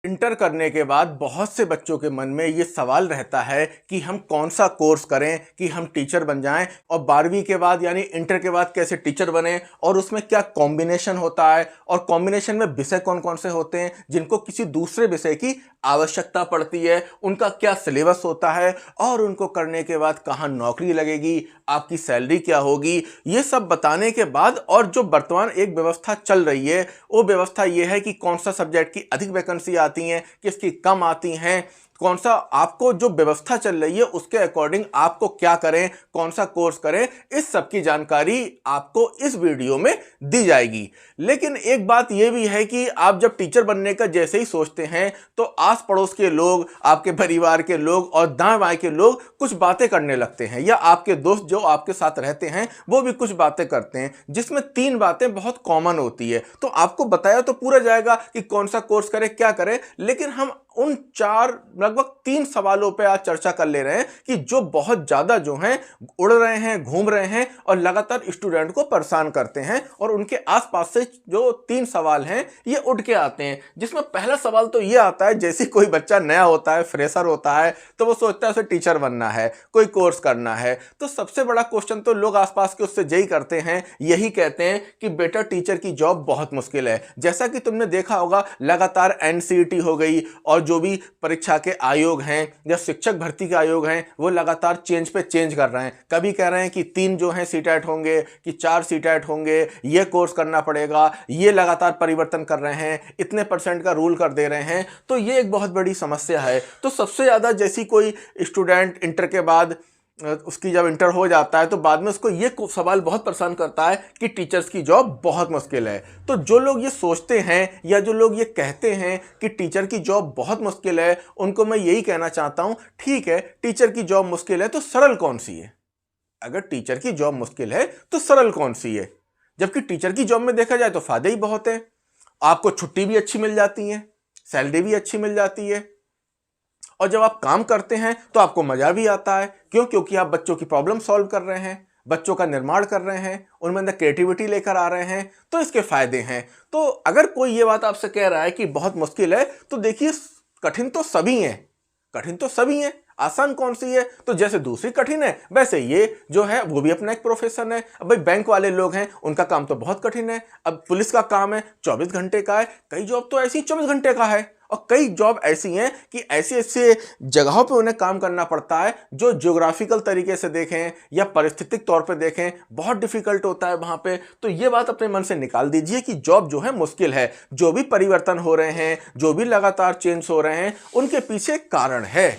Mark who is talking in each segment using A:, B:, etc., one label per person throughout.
A: Inter करने के बाद बहुत से बच्चों के मन में ये सवाल रहता है कि हम कौन सा कोर्स करें कि हम टीचर बन जाएं, और 12वीं के बाद यानी इंटर के बाद कैसे टीचर बने और उसमें क्या कॉम्बिनेशन होता है और कॉम्बिनेशन में विषय कौन कौन से होते हैं जिनको किसी दूसरे विषय की आवश्यकता पड़ती है, उनका क्या सिलेबस होता है और उनको करने के बाद कहाँ नौकरी लगेगी, आपकी सैलरी क्या होगी। ये सब बताने के बाद और जो वर्तमान एक व्यवस्था चल रही है वो व्यवस्था ये है कि कौन सा सब्जेक्ट की अधिक वैकेंसी आती हैं, किसकी कम आती हैं, कौन सा आपको जो व्यवस्था चल रही है उसके अकॉर्डिंग आपको क्या करें, कौन सा कोर्स करें, इस सब की जानकारी आपको इस वीडियो में दी जाएगी। लेकिन एक बात यह भी है कि आप जब टीचर बनने का जैसे ही सोचते हैं तो आस पड़ोस के लोग, आपके परिवार के लोग और दाएं बाएं के लोग कुछ बातें करने लगते हैं, या आपके दोस्त जो आपके साथ रहते हैं वो भी कुछ बातें करते हैं, जिसमें 3 बातें बहुत कॉमन होती है। तो आपको बताया तो पूरा जाएगा कि कौन सा कोर्स करें, क्या करें, लेकिन हम उन 4 लगभग 3 सवालों पे आज चर्चा कर ले रहे हैं कि जो बहुत ज्यादा जो हैं उड़ रहे हैं, घूम रहे हैं और लगातार स्टूडेंट को परेशान करते हैं, और उनके आसपास से जो 3 सवाल हैं ये उठ के आते हैं। जिसमें पहला सवाल तो ये आता है, जैसे कोई बच्चा नया होता है, फ्रेशर होता है, तो वो सोचता है उसे टीचर बनना है, कोई कोर्स करना है, तो सबसे बड़ा क्वेश्चन तो लोग आसपास के उससे यही करते हैं, यही कहते हैं कि बेटा टीचर की जॉब बहुत मुश्किल है। जैसा कि तुमने देखा होगा लगातार एनसीईटी हो गई और जो भी परीक्षा के आयोग हैं या शिक्षक भर्ती के आयोग हैं वो लगातार चेंज पे चेंज कर रहे हैं। कभी कह रहे हैं कि 3 जो हैं सीटेट होंगे, कि 4 सीटेट होंगे, ये कोर्स करना पड़ेगा, ये लगातार परिवर्तन कर रहे हैं, इतने % का रूल कर दे रहे हैं। तो ये एक बहुत बड़ी समस्या है। तो सबसे ज़्यादा जैसी कोई स्टूडेंट इंटर के बाद उसकी जब इंटर हो जाता है तो बाद में उसको ये सवाल बहुत परेशान करता है कि टीचर्स की जॉब बहुत मुश्किल है। तो जो लोग ये सोचते हैं या जो लोग ये कहते हैं कि टीचर की जॉब बहुत मुश्किल है, उनको मैं यही कहना चाहता हूं, ठीक है टीचर की जॉब मुश्किल है तो सरल कौन सी है? अगर टीचर की जॉब मुश्किल है तो सरल कौन सी है? जबकि टीचर की जॉब में देखा जाए तो फायदे ही बहुत है। आपको छुट्टी भी अच्छी मिल जाती है, सैलरी भी अच्छी मिल जाती है, और जब आप काम करते हैं तो आपको मजा भी आता है। क्यों? क्योंकि आप बच्चों की प्रॉब्लम सॉल्व कर रहे हैं, बच्चों का निर्माण कर रहे हैं, उनमें अंदर क्रिएटिविटी लेकर आ रहे हैं, तो इसके फायदे हैं। तो अगर कोई ये बात आपसे कह रहा है कि बहुत मुश्किल है, तो देखिए कठिन तो सभी हैं, कठिन तो सभी हैं, आसान कौन सी है? तो जैसे दूसरी कठिन है वैसे ये जो है वो भी अपना एक प्रोफेशन है। अब भाई बैंक वाले लोग हैं उनका काम तो बहुत कठिन है। अब पुलिस का काम है 24 घंटे का है, कई जॉब तो ऐसी 24 घंटे का है, और कई जॉब ऐसी हैं कि ऐसे ऐसे जगहों पे उन्हें काम करना पड़ता है जो ज्योग्राफिकल तरीके से देखें या परिस्थितिक तौर पे देखें बहुत डिफिकल्ट होता है वहां पे। तो ये बात अपने मन से निकाल दीजिए कि जॉब जो है मुश्किल है। जो भी परिवर्तन हो रहे हैं, जो भी लगातार चेंज हो रहे हैं, उनके पीछे कारण है,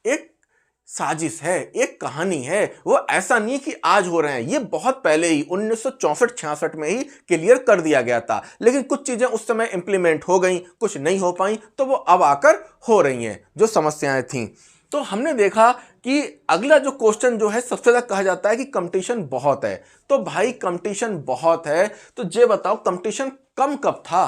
A: एक साजिश है, एक कहानी है। वो ऐसा नहीं कि आज हो रहे हैं, ये बहुत पहले ही 1964-66 में ही क्लियर कर दिया गया था, लेकिन कुछ चीजें उस समय इंप्लीमेंट हो गई, कुछ नहीं हो पाई, तो वो अब आकर हो रही हैं जो समस्याएं थीं। तो हमने देखा कि अगला जो क्वेश्चन जो है सबसे ज्यादा कहा जाता है कि कंपटीशन बहुत है। तो भाई कंपटीशन बहुत है तो ये बताओ कंपटीशन कम कब था?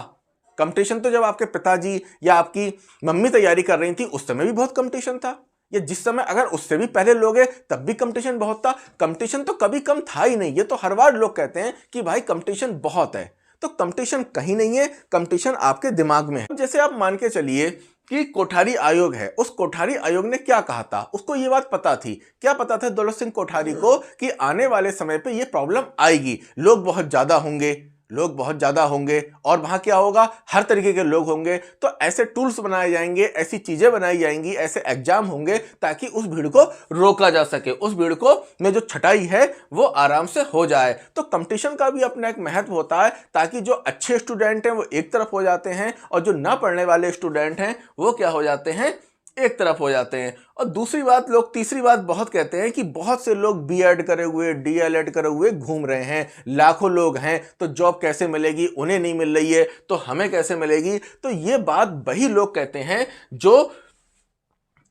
A: कंपटीशन तो जब आपके पिताजी या आपकी मम्मी तैयारी कर रही थी उस समय भी बहुत कंपटीशन था, या जिस समय अगर उससे भी पहले लोग हैं तब भी कंपटीशन बहुत था। कंपटीशन तो कभी कम था ही नहीं। ये तो हर बार लोग कहते हैं कि भाई कंपटीशन बहुत है, तो कंपटीशन कहीं नहीं है, कंपटीशन आपके दिमाग में है। जैसे आप मान के चलिए कि कोठारी आयोग है, उस कोठारी आयोग ने क्या कहा था, उसको ये बात पता थी। क्या पता था दौलत सिंह कोठारी को कि आने वाले समय पे ये प्रॉब्लम आएगी, लोग बहुत ज्यादा होंगे, लोग बहुत ज्यादा होंगे और वहां क्या होगा, हर तरीके के लोग होंगे। तो ऐसे टूल्स बनाए जाएंगे, ऐसी चीजें बनाई जाएंगी, ऐसे एग्जाम होंगे ताकि उस भीड़ को रोका जा सके, उस भीड़ को में जो छटाई है वो आराम से हो जाए। तो कंपटीशन का भी अपना एक महत्व होता है, ताकि जो अच्छे स्टूडेंट हैं वो एक तरफ हो जाते हैं और जो ना पढ़ने वाले स्टूडेंट हैं वो क्या हो जाते हैं, एक तरफ हो जाते हैं। और दूसरी बात, लोग तीसरी बात बहुत कहते हैं कि बहुत से लोग बीएड करे हुए, डीएलएड करे हुए घूम रहे हैं, लाखों लोग हैं, तो जॉब कैसे मिलेगी, उन्हें नहीं मिल रही है तो हमें कैसे मिलेगी। तो ये बात वही लोग कहते हैं जो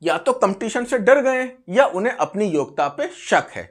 A: या तो कंपटीशन से डर गए या उन्हें अपनी योग्यता पे शक है,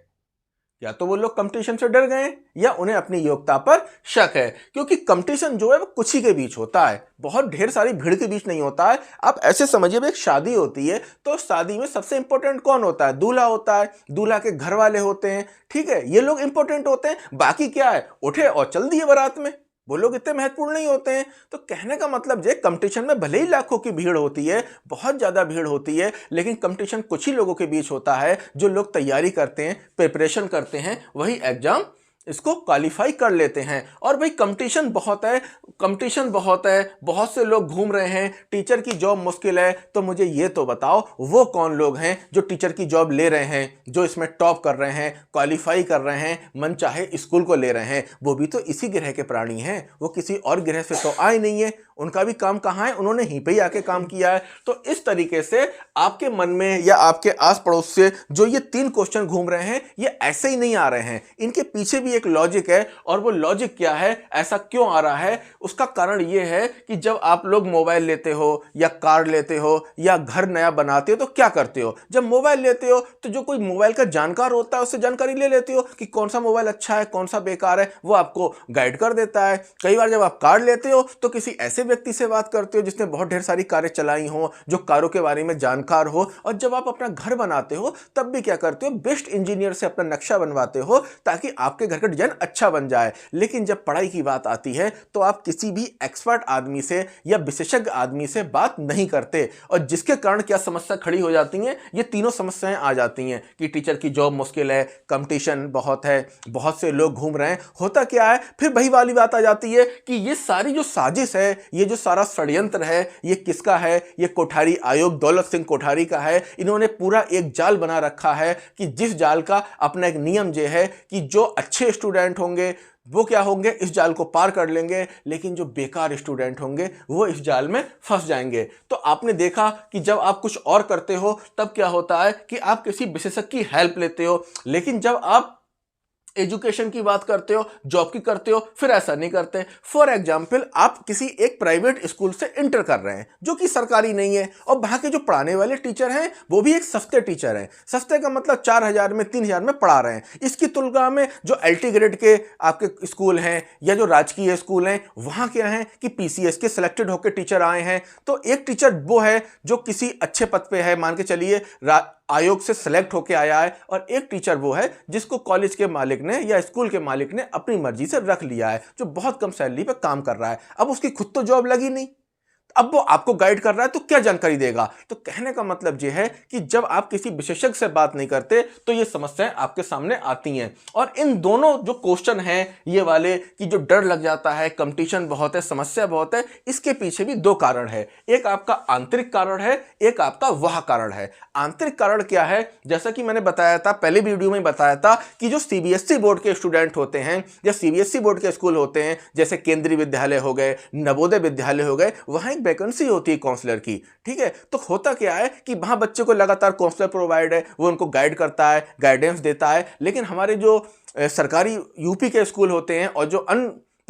A: या तो वो लोग कंपटीशन से डर गए या उन्हें अपनी योग्यता पर शक है। क्योंकि कंपटीशन जो है वो कुछ ही के बीच होता है, बहुत ढेर सारी भीड़ के बीच नहीं होता है। आप ऐसे समझिए एक शादी होती है तो शादी में सबसे इंपॉर्टेंट कौन होता है? दूल्हा होता है, दूल्हा के घर वाले होते हैं, ठीक है, ये लोग इंपॉर्टेंट होते हैं। बाकी क्या है, उठे और चल दिए बारात में, वो लोग इतने महत्वपूर्ण नहीं होते हैं। तो कहने का मतलब ये, कंपटीशन में भले ही लाखों की भीड़ होती है, बहुत ज़्यादा भीड़ होती है, लेकिन कंपटीशन कुछ ही लोगों के बीच होता है। जो लोग तैयारी करते हैं, प्रिपरेशन करते हैं, वही एग्जाम इसको क्वालिफाई कर लेते हैं। और भाई कंपटीशन बहुत है, कंपटीशन बहुत है, बहुत से लोग घूम रहे हैं, टीचर की जॉब मुश्किल है। तो मुझे ये तो बताओ, वो कौन लोग हैं जो टीचर की जॉब ले रहे हैं, जो इसमें टॉप कर रहे हैं, क्वालिफाई कर रहे हैं, मन चाहे स्कूल को ले रहे हैं? वो भी तो इसी ग्रह के प्राणी हैं, वो किसी और ग्रह से तो आए नहीं है। उनका भी काम कहाँ है? उन्होंने यहीं पे ही आके काम किया है। तो इस तरीके से आपके मन में या आपके आस पड़ोस से जो ये 3 क्वेश्चन घूम रहे हैं, ये ऐसे ही नहीं आ रहे हैं। इनके पीछे भी एक लॉजिक है, और वो लॉजिक क्या है, ऐसा क्यों आ रहा है? उसका कारण ये है कि जब आप लोग मोबाइल लेते हो या कार लेते हो या घर नया बनाते हो, तो क्या करते हो? जब मोबाइल लेते हो तो जो कोई मोबाइल का जानकार होता है उससे जानकारी ले लेते हो कि कौन सा मोबाइल अच्छा है, कौन सा बेकार है, वो आपको गाइड कर देता है। कई बार जब आप कार लेते हो तो किसी ऐसे व्यक्ति से बात करते हो जिसने बहुत ढेर सारी कारें चलाई हो, जो कारों के बारे में जानकार हो। और जब आप अपना घर बनाते हो तब भी क्या करते हो? बेस्ट इंजीनियर से अपना नक्शा बनवाते हो ताकि आपके घर का डिजाइन अच्छा बन जाए। लेकिन जब पढ़ाई की बात आती है तो आप किसी भी एक्सपर्ट आदमी से या विशेषज्ञ आदमी से बात नहीं करते, और जिसके कारण क्या समस्या खड़ी हो जाती है? ये तीनों समस्याएं आ जाती हैं कि टीचर की जॉब मुश्किल है, कंपटीशन बहुत है, बहुत से लोग घूम रहे हैं। होता क्या है फिर? वही वाली बात आ जाती है कि ये सारी जो साजिश है, ये जो सारा षड्यंत्र है, ये किसका है? ये कोठारी आयोग दौलत सिंह कोठारी का है। इन्होंने पूरा एक जाल बना रखा है कि जिस जाल का अपना एक नियम ये है कि जो अच्छे स्टूडेंट होंगे वो क्या होंगे? इस जाल को पार कर लेंगे, लेकिन जो बेकार स्टूडेंट होंगे वो इस जाल में फंस जाएंगे। तो आपने देखा कि जब आप कुछ और करते हो तब क्या होता है कि आप किसी विशेषज्ञ की हेल्प लेते हो, लेकिन जब आप एजुकेशन की बात करते हो, जॉब की करते हो, फिर ऐसा नहीं करते। फॉर एग्जाम्पल, आप किसी एक प्राइवेट स्कूल से इंटर कर रहे हैं जो कि सरकारी नहीं है, और वहां के जो पढ़ाने वाले टीचर हैं वो भी एक सस्ते टीचर हैं। सस्ते का मतलब 4,000 में, 3,000 में पढ़ा रहे हैं। इसकी तुलना में जो एलटी ग्रेड के आपके स्कूल हैं या जो राजकीय स्कूल हैं, वहां क्या है कि पीसीएस के सिलेक्टेड होकर टीचर आए हैं। तो एक टीचर वो है जो किसी अच्छे पद पे है, मान के चलिए आयोग से सिलेक्ट होके आया है, और एक टीचर वो है जिसको कॉलेज के मालिक ने या स्कूल के मालिक ने अपनी मर्जी से रख लिया है, जो बहुत कम सैलरी पे काम कर रहा है। अब उसकी खुद तो जॉब लगी नहीं, अब वो आपको गाइड कर रहा है, तो क्या जानकारी देगा? तो कहने का मतलब ये है कि जब आप किसी विशेषज्ञ से बात नहीं करते तो ये समस्याएं आपके सामने आती हैं। और इन दोनों जो क्वेश्चन हैं ये वाले कि जो डर लग जाता है, कंपटीशन बहुत है, समस्या बहुत है, इसके पीछे भी 2 कारण है। एक आपका आंतरिक कारण है, एक आपका वह कारण है। आंतरिक कारण क्या है? जैसा कि मैंने बताया था, पहले वीडियो में बताया था कि जो सीबीएसई बोर्ड के स्टूडेंट होते हैं या सीबीएसई बोर्ड के स्कूल होते हैं, जैसे केंद्रीय विद्यालय हो गए, नवोदय विद्यालय हो गए, वहां वैकेंसी होती है काउंसलर की। ठीक है, तो होता क्या है कि वहां बच्चे को लगातार काउंसलर प्रोवाइड है, वो उनको गाइड करता है, गाइडेंस देता है। लेकिन हमारे जो सरकारी यूपी के स्कूल होते हैं और जो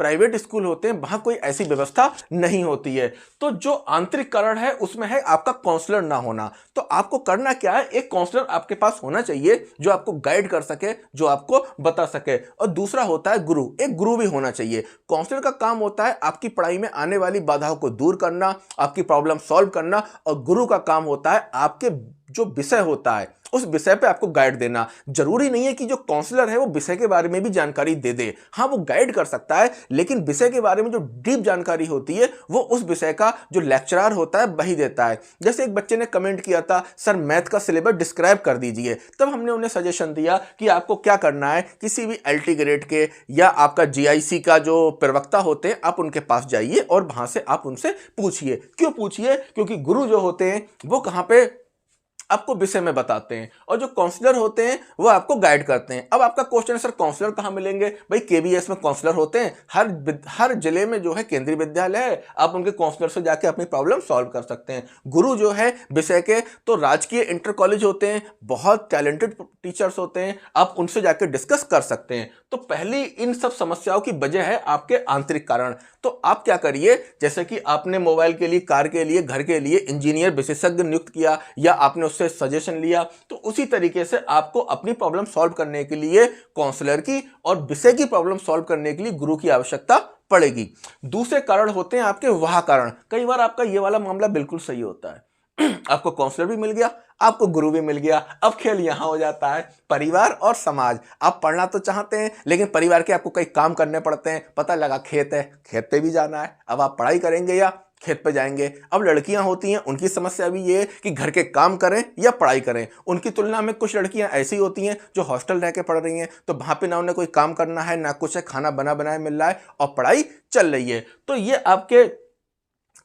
A: प्राइवेट स्कूल होते हैं, वहां कोई ऐसी व्यवस्था नहीं होती है। तो जो आंतरिक कारण है उसमें है आपका काउंसलर ना होना। तो आपको करना क्या है? एक काउंसलर आपके पास होना चाहिए जो आपको गाइड कर सके, जो आपको बता सके। और दूसरा होता है गुरु, एक गुरु भी होना चाहिए। काउंसलर का काम होता है आपकी पढ़ाई में आने वाली बाधाओं को दूर करना, आपकी प्रॉब्लम सॉल्व करना, और गुरु का काम होता है आपके जो विषय होता है उस विषय पे आपको गाइड देना। जरूरी नहीं है कि जो काउंसलर है वो विषय के बारे में भी जानकारी दे दे। हाँ, वो गाइड कर सकता है, लेकिन विषय के बारे में जो डीप जानकारी होती है वो उस विषय का जो लेक्चरर होता है वही देता है। जैसे एक बच्चे ने कमेंट किया था, सर मैथ का सिलेबस डिस्क्राइब कर दीजिए। तब हमने उन्हें सजेशन दिया कि आपको क्या करना है, किसी भी एलटी ग्रेड के या आपका जीआईसी का जो प्रवक्ता होते हैं, आप उनके पास जाइए और वहां से आप उनसे पूछिए। क्यों पूछिए? क्योंकि गुरु जो होते हैं वो कहां पे आपको विषय में बताते हैं, और जो काउंसलर होते हैं वो आपको गाइड करते हैं। अब आपका क्वेश्चन है, सर काउंसलर कहाँ मिलेंगे? भाई केवीएस में काउंसलर होते हैं, हर जिले में जो है केंद्रीय विद्यालय है, आप उनके काउंसलर से जाके अपनी प्रॉब्लम सॉल्व कर सकते हैं। गुरु जो है विषय के, तो राजकीय इंटर कॉलेज होते हैं, बहुत टैलेंटेड टीचर्स होते हैं, आप उनसे जाके डिस्कस कर सकते हैं। तो पहली इन सब समस्याओं की वजह है आपके आंतरिक कारण। तो आप क्या करिए, जैसे कि आपने मोबाइल के लिए, कार के लिए, घर के लिए इंजीनियर विशेषज्ञ नियुक्त किया या आपने उससे सजेशन लिया, तो उसी तरीके से आपको अपनी प्रॉब्लम सॉल्व करने के लिए काउंसलर की और विषय की प्रॉब्लम सॉल्व करने के लिए गुरु की आवश्यकता पड़ेगी। दूसरे कारण होते हैं आपके वह कारण। कई बार आपका ये वाला मामला बिल्कुल सही होता है, आपको काउंसलर भी मिल गया, आपको गुरु भी मिल गया। अब खेल यहां हो जाता है परिवार और समाज। आप पढ़ना तो चाहते हैं लेकिन परिवार के आपको कई काम करने पड़ते हैं। पता लगा खेत है, खेत पे भी जाना है। अब आप पढ़ाई करेंगे या खेत पे जाएंगे। अब लड़कियां होती हैं, उनकी समस्या भी ये है कि घर के काम करें या पढ़ाई करें। उनकी तुलना में कुछ लड़कियां ऐसी होती हैं जो हॉस्टल रह के पढ़ रही हैं, तो वहां पे ना उन्हें कोई काम करना है, ना कुछ है, खाना बना बनाया मिल रहा है और पढ़ाई चल रही है। तो ये आपके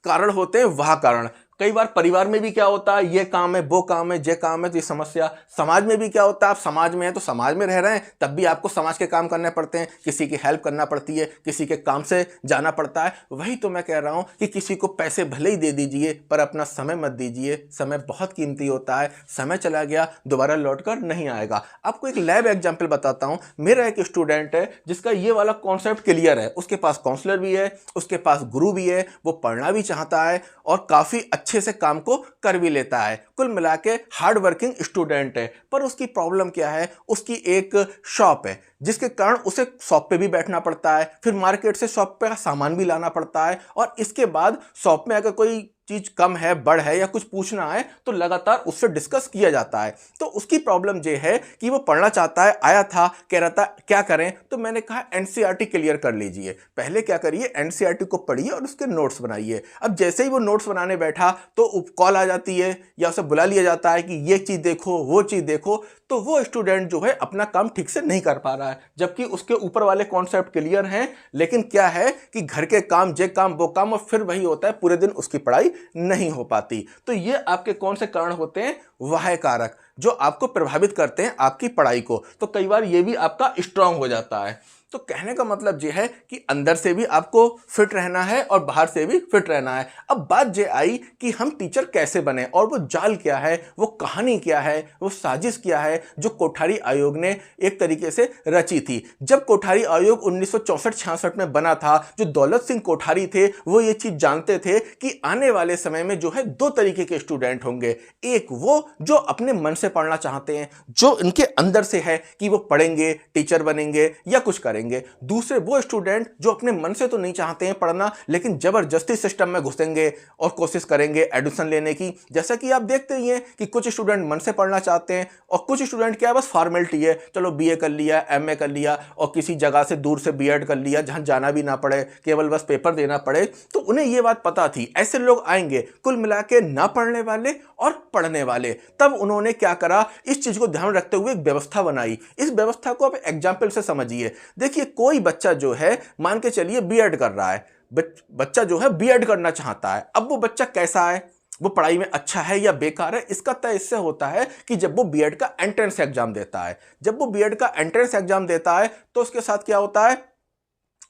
A: कारण होते हैं। वह कारण कई बार परिवार में भी क्या होता है, ये काम है, वो काम है, ये काम है, तो ये समस्या। समाज में भी क्या होता है, आप समाज में हैं तो समाज में रह रहे हैं, तब भी आपको समाज के काम करने पड़ते हैं, किसी की हेल्प करना पड़ती है, किसी के काम से जाना पड़ता है। वही तो मैं कह रहा हूं कि किसी को पैसे भले ही दे दीजिए पर अपना समय मत दीजिए। समय बहुत कीमती होता है, समय चला गया दोबारा लौट कर नहीं आएगा। आपको एक लैब एग्जाम्पल बताता हूं। मेरा एक स्टूडेंट है जिसका ये वाला कॉन्सेप्ट क्लियर है, उसके पास काउंसलर भी है, उसके पास गुरु भी है, वो पढ़ना भी चाहता है और काफी अच्छे से काम को कर भी लेता है। कुल मिला के हार्ड वर्किंग स्टूडेंट है। पर उसकी प्रॉब्लम क्या है, उसकी एक शॉप है जिसके कारण उसे शॉप पे भी बैठना पड़ता है, फिर मार्केट से शॉप पे सामान भी लाना पड़ता है, और इसके बाद शॉप में अगर कोई चीज कम है, बढ़ है या कुछ पूछना है तो लगातार उससे डिस्कस किया जाता है। तो उसकी प्रॉब्लम ये है कि वो पढ़ना चाहता है, आया था, कह रहा था क्या करें, तो मैंने कहा एनसीईआरटी क्लियर कर लीजिए। पहले क्या करिए, एनसीईआरटी को पढ़िए और उसके नोट्स बनाइए। अब जैसे ही वो नोट्स बनाने बैठा तो कॉल आ जाती है या उसे बुला लिया जाता है कि ये चीज देखो, वो चीज देखो, तो वो स्टूडेंट जो है अपना काम ठीक से नहीं कर पा रहा है, जबकि उसके ऊपर वाले कॉन्सेप्ट क्लियर हैं। लेकिन क्या है कि घर के काम, जे काम, वो काम, और फिर वही होता है, पूरे दिन उसकी पढ़ाई नहीं हो पाती। तो ये आपके कौन से कारण होते हैं, वह कारक जो आपको प्रभावित करते हैं आपकी पढ़ाई को। तो कई बार ये भी आपका स्ट्रांग हो जाता है। तो कहने का मतलब ये है कि अंदर से भी आपको फिट रहना है और बाहर से भी फिट रहना है। अब बात ये आई कि हम टीचर कैसे बने, और वो जाल क्या है, वो कहानी क्या है, वो साजिश क्या है जो कोठारी आयोग ने एक तरीके से रची थी। जब कोठारी आयोग 1964-66 में बना था, जो दौलत सिंह कोठारी थे वो ये चीज जानते थे कि आने वाले समय में जो है दो तरीके के स्टूडेंट होंगे। एक वो जो अपने मन से पढ़ना चाहते हैं, जो इनके अंदर से है कि वो पढ़ेंगे, टीचर बनेंगे या कुछ करेंगे। दूसरे वो स्टूडेंट जो अपने मन से तो नहीं चाहते हैं पढ़ना, लेकिन जबरदस्ती सिस्टम में घुसेंगे और कोशिश करेंगे एडमिशन लेने की। जैसा कि आप देखते ही हैं कि कुछ स्टूडेंट मन से पढ़ना चाहते हैं और कुछ स्टूडेंट क्या है, बस फॉर्मेलिटी है, चलो बीए कर लिया, एमए कर लिया और किसी जगह से दूर से बीएड कर लिया जहां जाना भी ना पड़े, केवल बस पेपर देना पड़े। तो उन्हें यह बात पता थी ऐसे लोग आएंगे, कुल मिला के ना पढ़ने वाले और पढ़ने वाले। तब उन्होंने क्या करा, इस चीज को ध्यान रखते हुए एक व्यवस्था बनाई। इस व्यवस्था को आप एग्जाम्पल से समझिए। देखिए कोई बच्चा जो है, मान के चलिए बीएड कर रहा है, बच्चा जो है बीएड करना चाहता है। अब वो बच्चा कैसा है, वो पढ़ाई में अच्छा है या बेकार है, इसका तय इससे होता है कि जब वो बीएड का एंट्रेंस एग्जाम देता है। जब वो बीएड का एंट्रेंस एग्जाम देता है तो उसके साथ क्या होता है,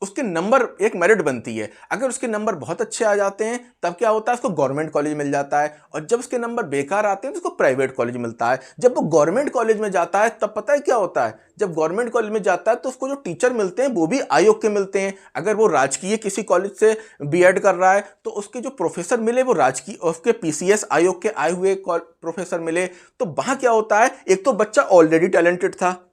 A: उसके नंबर एक मेरिट बनती है। अगर उसके नंबर बहुत अच्छे आ जाते हैं तब क्या होता है, उसको गवर्नमेंट कॉलेज मिल जाता है, और जब उसके नंबर बेकार आते हैं तो उसको प्राइवेट कॉलेज मिलता है। जब वो गवर्नमेंट कॉलेज में जाता है तब पता है क्या होता है, जब गवर्नमेंट कॉलेज में जाता है तो उसको जो टीचर मिलते हैं वो भी आयोग के मिलते हैं। अगर वो राजकीय किसी कॉलेज से बीएड कर रहा है तो उसके जो प्रोफेसर मिले वो राजकीय, उसके पीसीएस आयोग के आए हुए प्रोफेसर मिले। तो वहां क्या होता है, एक तो बच्चा ऑलरेडी टैलेंटेड था,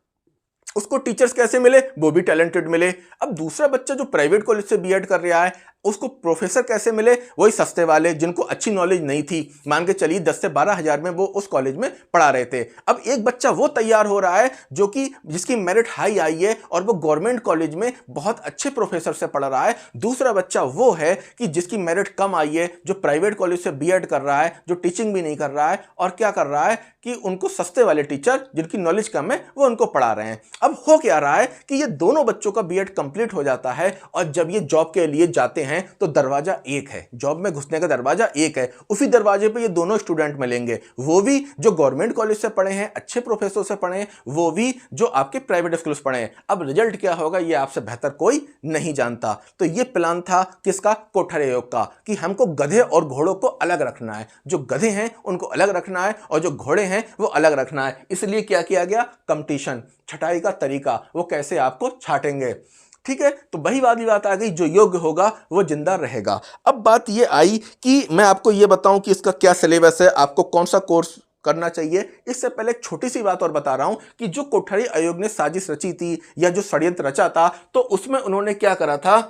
A: उसको टीचर्स कैसे मिले, वो भी टैलेंटेड मिले। अब दूसरा बच्चा जो प्राइवेट कॉलेज से बीएड कर रहा है, उसको प्रोफेसर कैसे मिले, वही सस्ते वाले जिनको अच्छी नॉलेज नहीं थी। मान के चलिए 10 से 12 हजार में वो उस कॉलेज में पढ़ा रहे थे। अब एक बच्चा वो तैयार हो रहा है जो कि जिसकी मेरिट हाई आई है और वो गवर्नमेंट कॉलेज में बहुत अच्छे प्रोफेसर से पढ़ रहा है। दूसरा बच्चा वो है कि जिसकी मेरिट कम आई है, जो प्राइवेट कॉलेज से बीएड कर रहा है, जो टीचिंग भी नहीं कर रहा है, और क्या कर रहा है कि उनको सस्ते वाले टीचर जिनकी नॉलेज कम है वो उनको पढ़ा रहे हैं। अब हो क्या रहा है कि ये दोनों बच्चों का बीएड कंप्लीट हो जाता है, और जब ये जॉब के लिए जाते हैं तो दरवाजा एक है, जॉब में घुसने का दरवाजा एक है। उसी दरवाजे पे ये दोनों स्टूडेंट मिलेंगे, वो भी जो गवर्नमेंट कॉलेज से पढ़े हैं, अच्छे प्रोफेसर से पढ़े हैं, वो भी जो आपके प्राइवेट स्कूल से पढ़े हैं। अब रिजल्ट क्या होगा ये आपसे बेहतर कोई नहीं जानता। तो ये प्लान था किसका, कोठारी आयोग का, कि हमको गधे और घोड़ों को अलग रखना है। जो गधे हैं उनको अलग रखना है और जो घोड़े हैं वो अलग रखना है। इसलिए क्या किया गया, कंपटीशन, छटाई का तरीका, वो कैसे आपको छाटेंगे। ठीक है, तो वही वाली बात आ गई, जो योग्य होगा वो जिंदा रहेगा। अब बात ये आई कि मैं आपको ये बताऊं कि इसका क्या सिलेबस है, आपको कौन सा कोर्स करना चाहिए। इससे पहले एक छोटी सी बात और बता रहा हूं कि जो कोठारी आयोग ने साजिश रची थी या जो षड्यंत्र रचा था, तो उसमें उन्होंने क्या करा था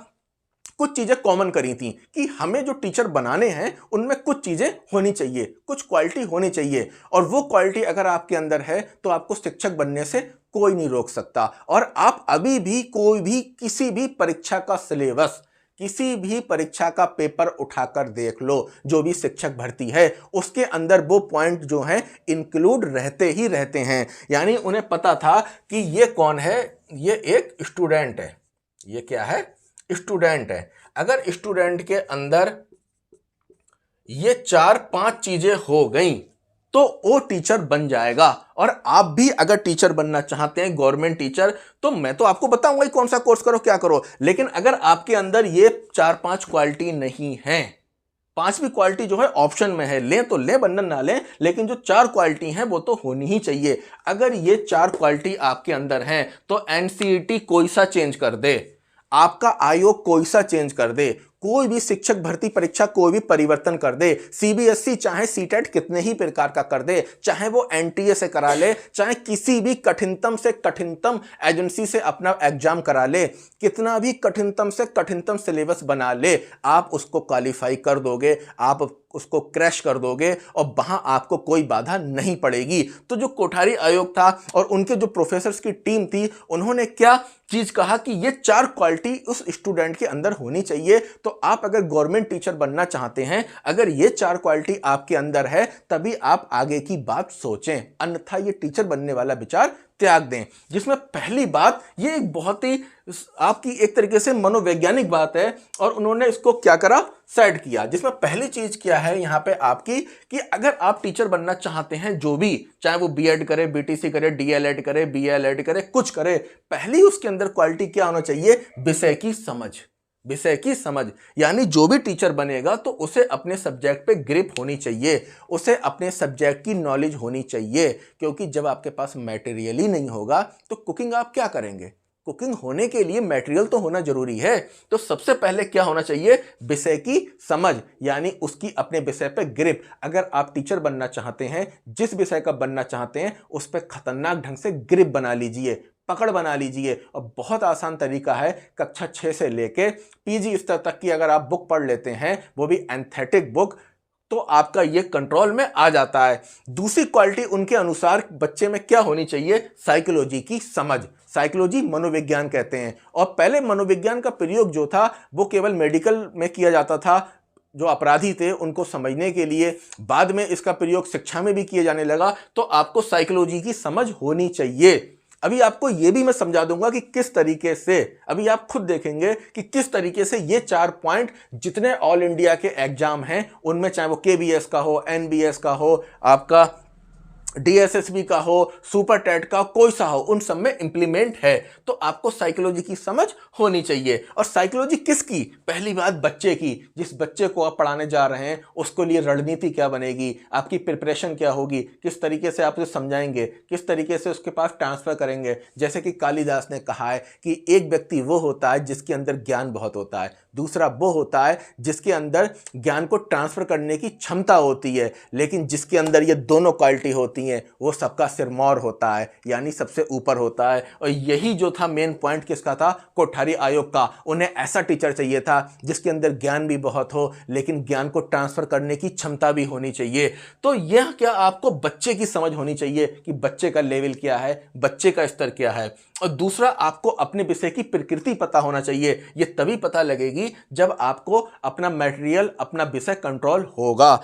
A: कुछ चीजें कॉमन करी थी कि हमें जो टीचर बनाने हैं उनमें कुछ चीजें होनी चाहिए, कुछ क्वालिटी होनी चाहिए, और वो क्वालिटी अगर आपके अंदर है तो आपको शिक्षक बनने से कोई नहीं रोक सकता। और आप अभी भी कोई भी किसी भी परीक्षा का सिलेबस, किसी भी परीक्षा का पेपर उठाकर देख लो, जो भी शिक्षक भर्ती है उसके अंदर वो पॉइंट जो हैं इंक्लूड रहते ही रहते हैं। यानी उन्हें पता था कि ये कौन है, ये एक स्टूडेंट है, ये क्या है, स्टूडेंट है। अगर स्टूडेंट के अंदर ये 4-5 चीजें हो गई तो वो टीचर बन जाएगा। और आप भी अगर टीचर बनना चाहते हैं, गवर्नमेंट टीचर, तो मैं तो आपको बताऊंगा ही कौन सा कोर्स करो, क्या करो, लेकिन अगर आपके अंदर ये 4-5 क्वालिटी नहीं है, 5वीं क्वालिटी जो है ऑप्शन में है, लें तो लें वरना ना लें, लेकिन जो 4 क्वालिटी हैं वो तो होनी ही चाहिए। अगर ये 4 क्वालिटी आपके अंदर हैं तो एनसीईटी कोई सा चेंज कर दे, आपका आयोग कोई सा चेंज कर दे, कोई भी शिक्षक भर्ती परीक्षा कोई भी परिवर्तन कर दे, सीबीएसई चाहे सीटेट कितने ही प्रकार का कर दे, चाहे वो एनटीए से करा ले, चाहे किसी भी कठिनतम से कठिनतम एजेंसी से अपना एग्जाम करा ले, कितना भी कठिनतम से कठिनतम सिलेबस बना ले, आप उसको क्वालिफाई कर दोगे, आप उसको क्रैश कर दोगे और वहां आपको कोई बाधा नहीं पड़ेगी। तो जो कोठारी आयोग था और उनके जो प्रोफेसर्स की टीम थी, उन्होंने क्या चीज कहा कि ये 4 क्वालिटी उस स्टूडेंट के अंदर होनी चाहिए। तो आप अगर गवर्नमेंट टीचर बनना चाहते हैं, अगर ये 4 क्वालिटी आपके अंदर है, तभी आप आगे की बात सोचें, अन्यथा ये टीचर बनने वाला विचार त्याग दें। जिसमें पहली बात, ये एक बहुत ही आपकी एक तरीके से मनोवैज्ञानिक बात है और उन्होंने इसको क्या करा, सेट किया। जिसमें पहली चीज क्या है यहां पे आपकी, कि अगर आप टीचर बनना चाहते हैं, जो भी, चाहे वो बीएड करे, बीटीसी करे, डीएलएड करे, बीएलएड करे, कुछ करे, पहली उसके अंदर क्वालिटी क्या होना चाहिए, विषय की समझ। विषय की समझ, यानी जो भी टीचर बनेगा तो उसे अपने सब्जेक्ट पे ग्रिप होनी चाहिए, उसे अपने सब्जेक्ट की नॉलेज होनी चाहिए। क्योंकि जब आपके पास मटेरियल ही नहीं होगा तो कुकिंग आप क्या करेंगे, कुकिंग होने के लिए मटेरियल तो होना जरूरी है। तो सबसे पहले क्या होना चाहिए, विषय की समझ, यानी उसकी अपने विषय पे ग्रिप। अगर आप टीचर बनना चाहते हैं, जिस विषय का बनना चाहते हैं, उस पर खतरनाक ढंग से ग्रिप बना लीजिए, पकड़ बना लीजिए। और बहुत आसान तरीका है, कक्षा 6 से लेके पीजी स्तर तक की अगर आप बुक पढ़ लेते हैं, वो भी एंथेटिक बुक, तो आपका ये कंट्रोल में आ जाता है। दूसरी क्वालिटी उनके अनुसार बच्चे में क्या होनी चाहिए, साइकोलॉजी की समझ। साइकोलॉजी मनोविज्ञान कहते हैं, और पहले मनोविज्ञान का प्रयोग जो था वो केवल मेडिकल में किया जाता था, जो अपराधी थे उनको समझने के लिए। बाद में इसका प्रयोग शिक्षा में भी किया जाने लगा। तो आपको साइकोलॉजी की समझ होनी चाहिए। अभी आपको यह भी मैं समझा दूंगा कि किस तरीके से, अभी आप खुद देखेंगे कि किस तरीके से ये 4 पॉइंट जितने ऑल इंडिया के एग्जाम हैं उनमें, चाहे वो केबीएस का हो, एनबीएस का हो, आपका डीएसएसबी का हो, सुपर टेट का, कोई सा हो, उन सब में इंप्लीमेंट है। तो आपको साइकोलॉजी की समझ होनी चाहिए। और साइकोलॉजी किसकी, पहली बात बच्चे की, जिस बच्चे को आप पढ़ाने जा रहे हैं उसके लिए रणनीति क्या बनेगी, आपकी प्रिपरेशन क्या होगी, किस तरीके से आप उसे समझाएंगे, किस तरीके से उसके पास ट्रांसफर करेंगे। जैसे कि कालिदास ने कहा है कि एक व्यक्ति वो होता है जिसके अंदर ज्ञान बहुत होता है, दूसरा वो होता है जिसके अंदर ज्ञान को ट्रांसफर करने की क्षमता होती है, लेकिन जिसके अंदर ये दोनों क्वालिटी होती हैं वो सबका सिरमौर होता है, यानी सबसे ऊपर होता है। और यही जो था मेन पॉइंट किसका था, कोठारी आयोग का। उन्हें ऐसा टीचर चाहिए था जिसके अंदर ज्ञान भी बहुत हो, लेकिन ज्ञान को ट्रांसफर करने की क्षमता भी होनी चाहिए। तो यह क्या, आपको बच्चे की समझ होनी चाहिए कि बच्चे का लेवल क्या है, बच्चे का स्तर क्या है। और दूसरा, आपको अपने विषय की प्रकृति पता होना चाहिए। यह तभी पता लगेगी जब आपको अपना मटेरियल, अपना विषय कंट्रोल होगा।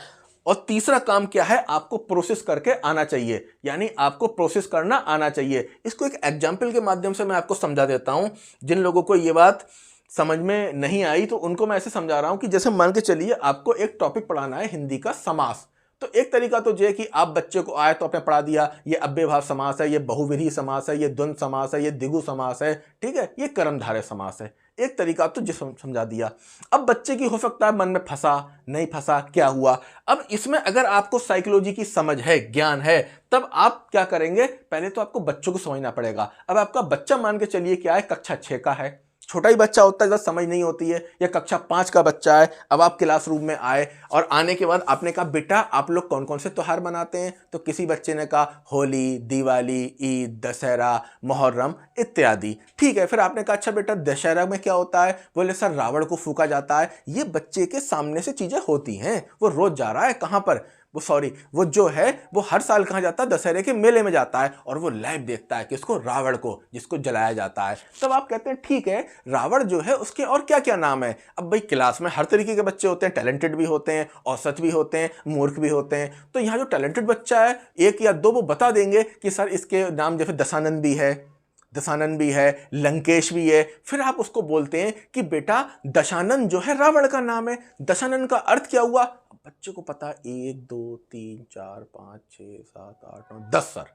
A: और तीसरा काम क्या है, आपको प्रोसेस करके आना चाहिए, यानी आपको प्रोसेस करना आना चाहिए। इसको एक एग्जाम्पल के माध्यम से मैं आपको समझा देता हूं। जिन लोगों को ये बात समझ में नहीं आई तो उनको मैं ऐसे समझा रहा हूं कि जैसे मान के चलिए आपको एक टॉपिक पढ़ाना है, हिंदी का समास। तो एक तरीका तो ये कि आप बच्चे को आए तो आपने पढ़ा दिया, ये अव्ययभाव समास है, ये बहुव्रीहि समास है, ये द्वंद्व समास है, ये द्विगु समास है, ठीक है, ये कर्मधारय समास है। एक तरीका तो जिस समझा दिया। अब बच्चे की हो सकता है मन में फंसा, नहीं फंसा, क्या हुआ। अब इसमें अगर आपको साइकोलॉजी की समझ है, ज्ञान है, तब आप क्या करेंगे, पहले तो आपको बच्चों को समझना पड़ेगा। अब आपका बच्चा मान के चलिए क्या है, कक्षा 6 का है, छोटा ही बच्चा होता है, ज़्यादा समझ नहीं होती है, या कक्षा 5 का बच्चा है, अब आप क्लासरूम में आए और आने के बाद आपने कहा बेटा आप लोग कौन कौन से त्योहार मनाते हैं, तो किसी बच्चे ने कहा होली, दिवाली, ईद, दशहरा, मुहर्रम इत्यादि। ठीक है, फिर आपने कहा अच्छा बेटा दशहरा में क्या होता है, बोले सर रावण को फूंका जाता है। ये बच्चे के सामने से चीज़ें होती हैं, वो रोज जा रहा है कहाँ पर, वो जो है वो हर साल कहाँ जाता है, दशहरे के मेले में जाता है और वो लाइव देखता है कि उसको रावण को, जिसको जलाया जाता है। तब आप कहते हैं ठीक है रावण जो है उसके और क्या क्या नाम है। अब भाई क्लास में हर तरीके के बच्चे होते हैं, टैलेंटेड भी होते हैं, औसत भी होते हैं, मूर्ख भी होते हैं। तो यहाँ जो टैलेंटेड बच्चा है एक या दो वो बता देंगे कि सर इसके नाम जैसे दशानन भी है, लंकेश भी है। फिर आप उसको बोलते हैं कि बेटा दशानन जो है रावण का नाम है, दशानन का अर्थ क्या हुआ। बच्चे को पता 1 2 3 4 5 6 7 8 9 10 सर।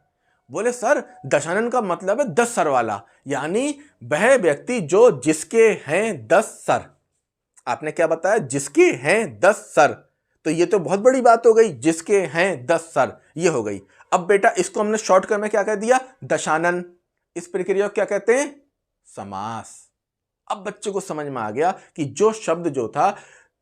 A: बोले सर दशानन का मतलब है 10 सर वाला, यानी वह व्यक्ति जो जिसके हैं 10 सर। आपने क्या बताया, जिसके हैं 10 सर, तो ये तो बहुत बड़ी बात हो गई, जिसके हैं 10 सर ये हो गई। अब बेटा इसको हमने शॉर्टकट में क्या कह दिया, दशानन। इस प्रक्रिया को क्या कहते हैं, समास। अब बच्चे को समझ में आ गया कि जो शब्द जो था,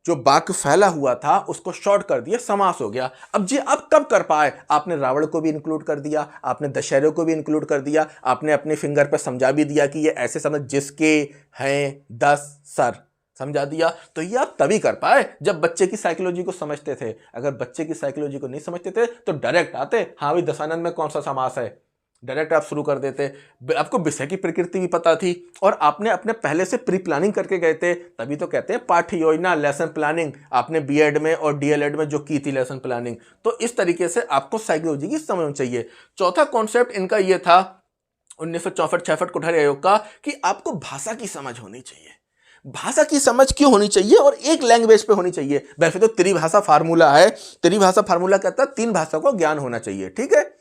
A: जो वाक्य फैला हुआ था, उसको शॉर्ट कर दिया, समास हो गया। अब जी आप कब कर पाए, आपने रावण को भी इंक्लूड कर दिया, आपने दशहरे को भी इंक्लूड कर दिया, आपने अपने फिंगर पे समझा भी दिया कि ये ऐसे समझ, जिसके हैं 10 सर, समझा दिया। तो ये आप तभी कर पाए जब बच्चे की साइकोलॉजी को समझते थे। अगर बच्चे की साइकोलॉजी को नहीं समझते थे तो डायरेक्ट आते, हाँ भाई दशानन में कौन सा समास है, डायरेक्ट आप शुरू कर देते। आपको विषय की प्रकृति भी पता थी और आपने अपने पहले से प्री प्लानिंग करके गए थे, तभी तो कहते हैं पाठ्य योजना, लेसन प्लानिंग। आपने बीएड में और डीएलएड में जो की थी लेसन प्लानिंग, तो इस तरीके से आपको साइकोलॉजी की समझ चाहिए। चौथा कॉन्सेप्ट इनका यह था 1964-66 कुठारी आयोग का, कि आपको भाषा की समझ होनी चाहिए। भाषा की समझ क्यों होनी चाहिए, और एक लैंग्वेज पे होनी चाहिए। वैसे तो त्रिभाषा फार्मूला है, त्रिभाषा फार्मूला कहता है 3 भाषाओं का ज्ञान होना चाहिए, ठीक है,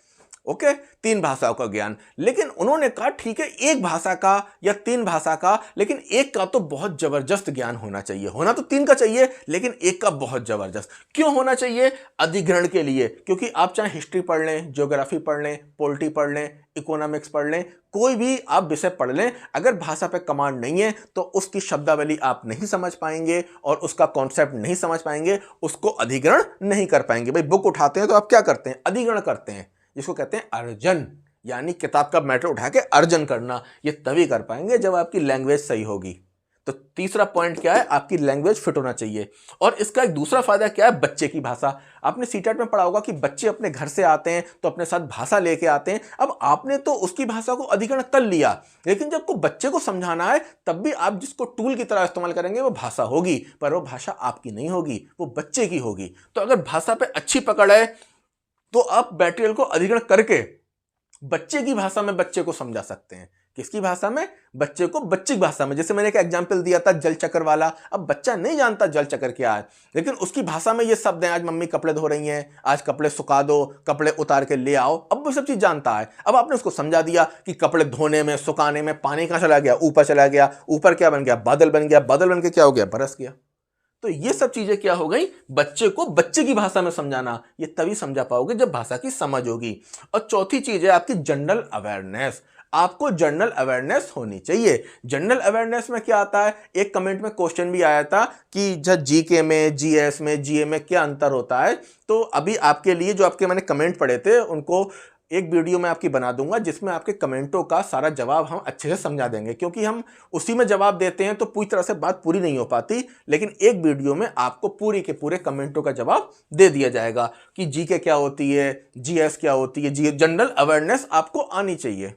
A: ओके, 3 भाषाओं का ज्ञान। लेकिन उन्होंने कहा ठीक है 1 भाषा का या 3 भाषा का, लेकिन एक का तो बहुत जबरदस्त ज्ञान होना चाहिए। होना तो 3 का चाहिए, लेकिन एक का बहुत जबरदस्त। क्यों होना चाहिए, अधिग्रहण के लिए। क्योंकि आप चाहे हिस्ट्री पढ़ लें, ज्योग्राफी पढ़ लें, पॉलिटी पढ़ लें, इकोनॉमिक्स पढ़ लें, कोई भी आप विषय पढ़ लें, अगर भाषा पे कमांड नहीं है तो उसकी शब्दावली आप नहीं समझ पाएंगे और उसका कॉन्सेप्ट नहीं समझ पाएंगे, उसको अधिग्रहण नहीं कर पाएंगे। भाई बुक उठाते हैं तो आप क्या करते हैं, अधिग्रहण करते हैं, जिसको कहते हैं अर्जन, यानी किताब का मैटर उठा के अर्जन करना। ये तभी कर पाएंगे जब आपकी लैंग्वेज सही होगी। तो तीसरा पॉइंट क्या है, आपकी लैंग्वेज फिट होना चाहिए। और इसका एक दूसरा फायदा क्या है, बच्चे की भाषा। आपने सीटेट में पढ़ा होगा कि बच्चे अपने घर से आते हैं तो अपने साथ भाषा लेके आते हैं। अब आपने तो उसकी भाषा को अधिग्रहण कर लिया, लेकिन जब को बच्चे को समझाना है तब भी आप जिसको टूल की तरह इस्तेमाल करेंगे वो भाषा होगी, पर वो भाषा आपकी नहीं होगी, वो बच्चे की होगी। तो अगर भाषा पे अच्छी पकड़ है तो आप मटेरियल को अधिग्रहण करके बच्चे की भाषा में बच्चे को समझा सकते हैं। किसकी भाषा में, बच्चे को बच्चे की भाषा में। जैसे मैंने एक एग्जांपल दिया था जल चक्र वाला। अब बच्चा नहीं जानता जल चक्र क्या है, लेकिन उसकी भाषा में ये शब्द हैं, आज मम्मी कपड़े धो रही हैं, आज कपड़े सुखा दो, कपड़े उतार के ले आओ। अब वो सब चीज जानता है। अब आपने उसको समझा दिया कि कपड़े धोने में, सुखाने में पानी कहां चला गया, ऊपर चला गया, ऊपर क्या बन गया, बादल बन गया, बादल बन के क्या हो गया, बरस गया। तो ये सब चीजें क्या हो गई, बच्चे को बच्चे की भाषा में समझाना। ये तभी समझा पाओगे जब भाषा की समझ होगी। और चौथी चीज है आपकी जनरल अवेयरनेस। आपको जनरल अवेयरनेस होनी चाहिए। जनरल अवेयरनेस में क्या आता है, एक कमेंट में क्वेश्चन भी आया था कि जब जीके में, जीएस में, जीए में क्या अंतर होता है। तो अभी आपके लिए जो आपके मैंने कमेंट पढ़े थे उनको एक वीडियो में आपकी बना दूंगा, जिसमें आपके कमेंटों का सारा जवाब हम अच्छे से समझा देंगे। क्योंकि हम उसी में जवाब देते हैं तो पूरी तरह से बात पूरी नहीं हो पाती, लेकिन एक वीडियो में आपको पूरी के पूरे कमेंटों का जवाब दे दिया जाएगा कि जीके क्या होती है, जीएस क्या होती है, जी जनरल अवेयरनेस आपको आनी चाहिए।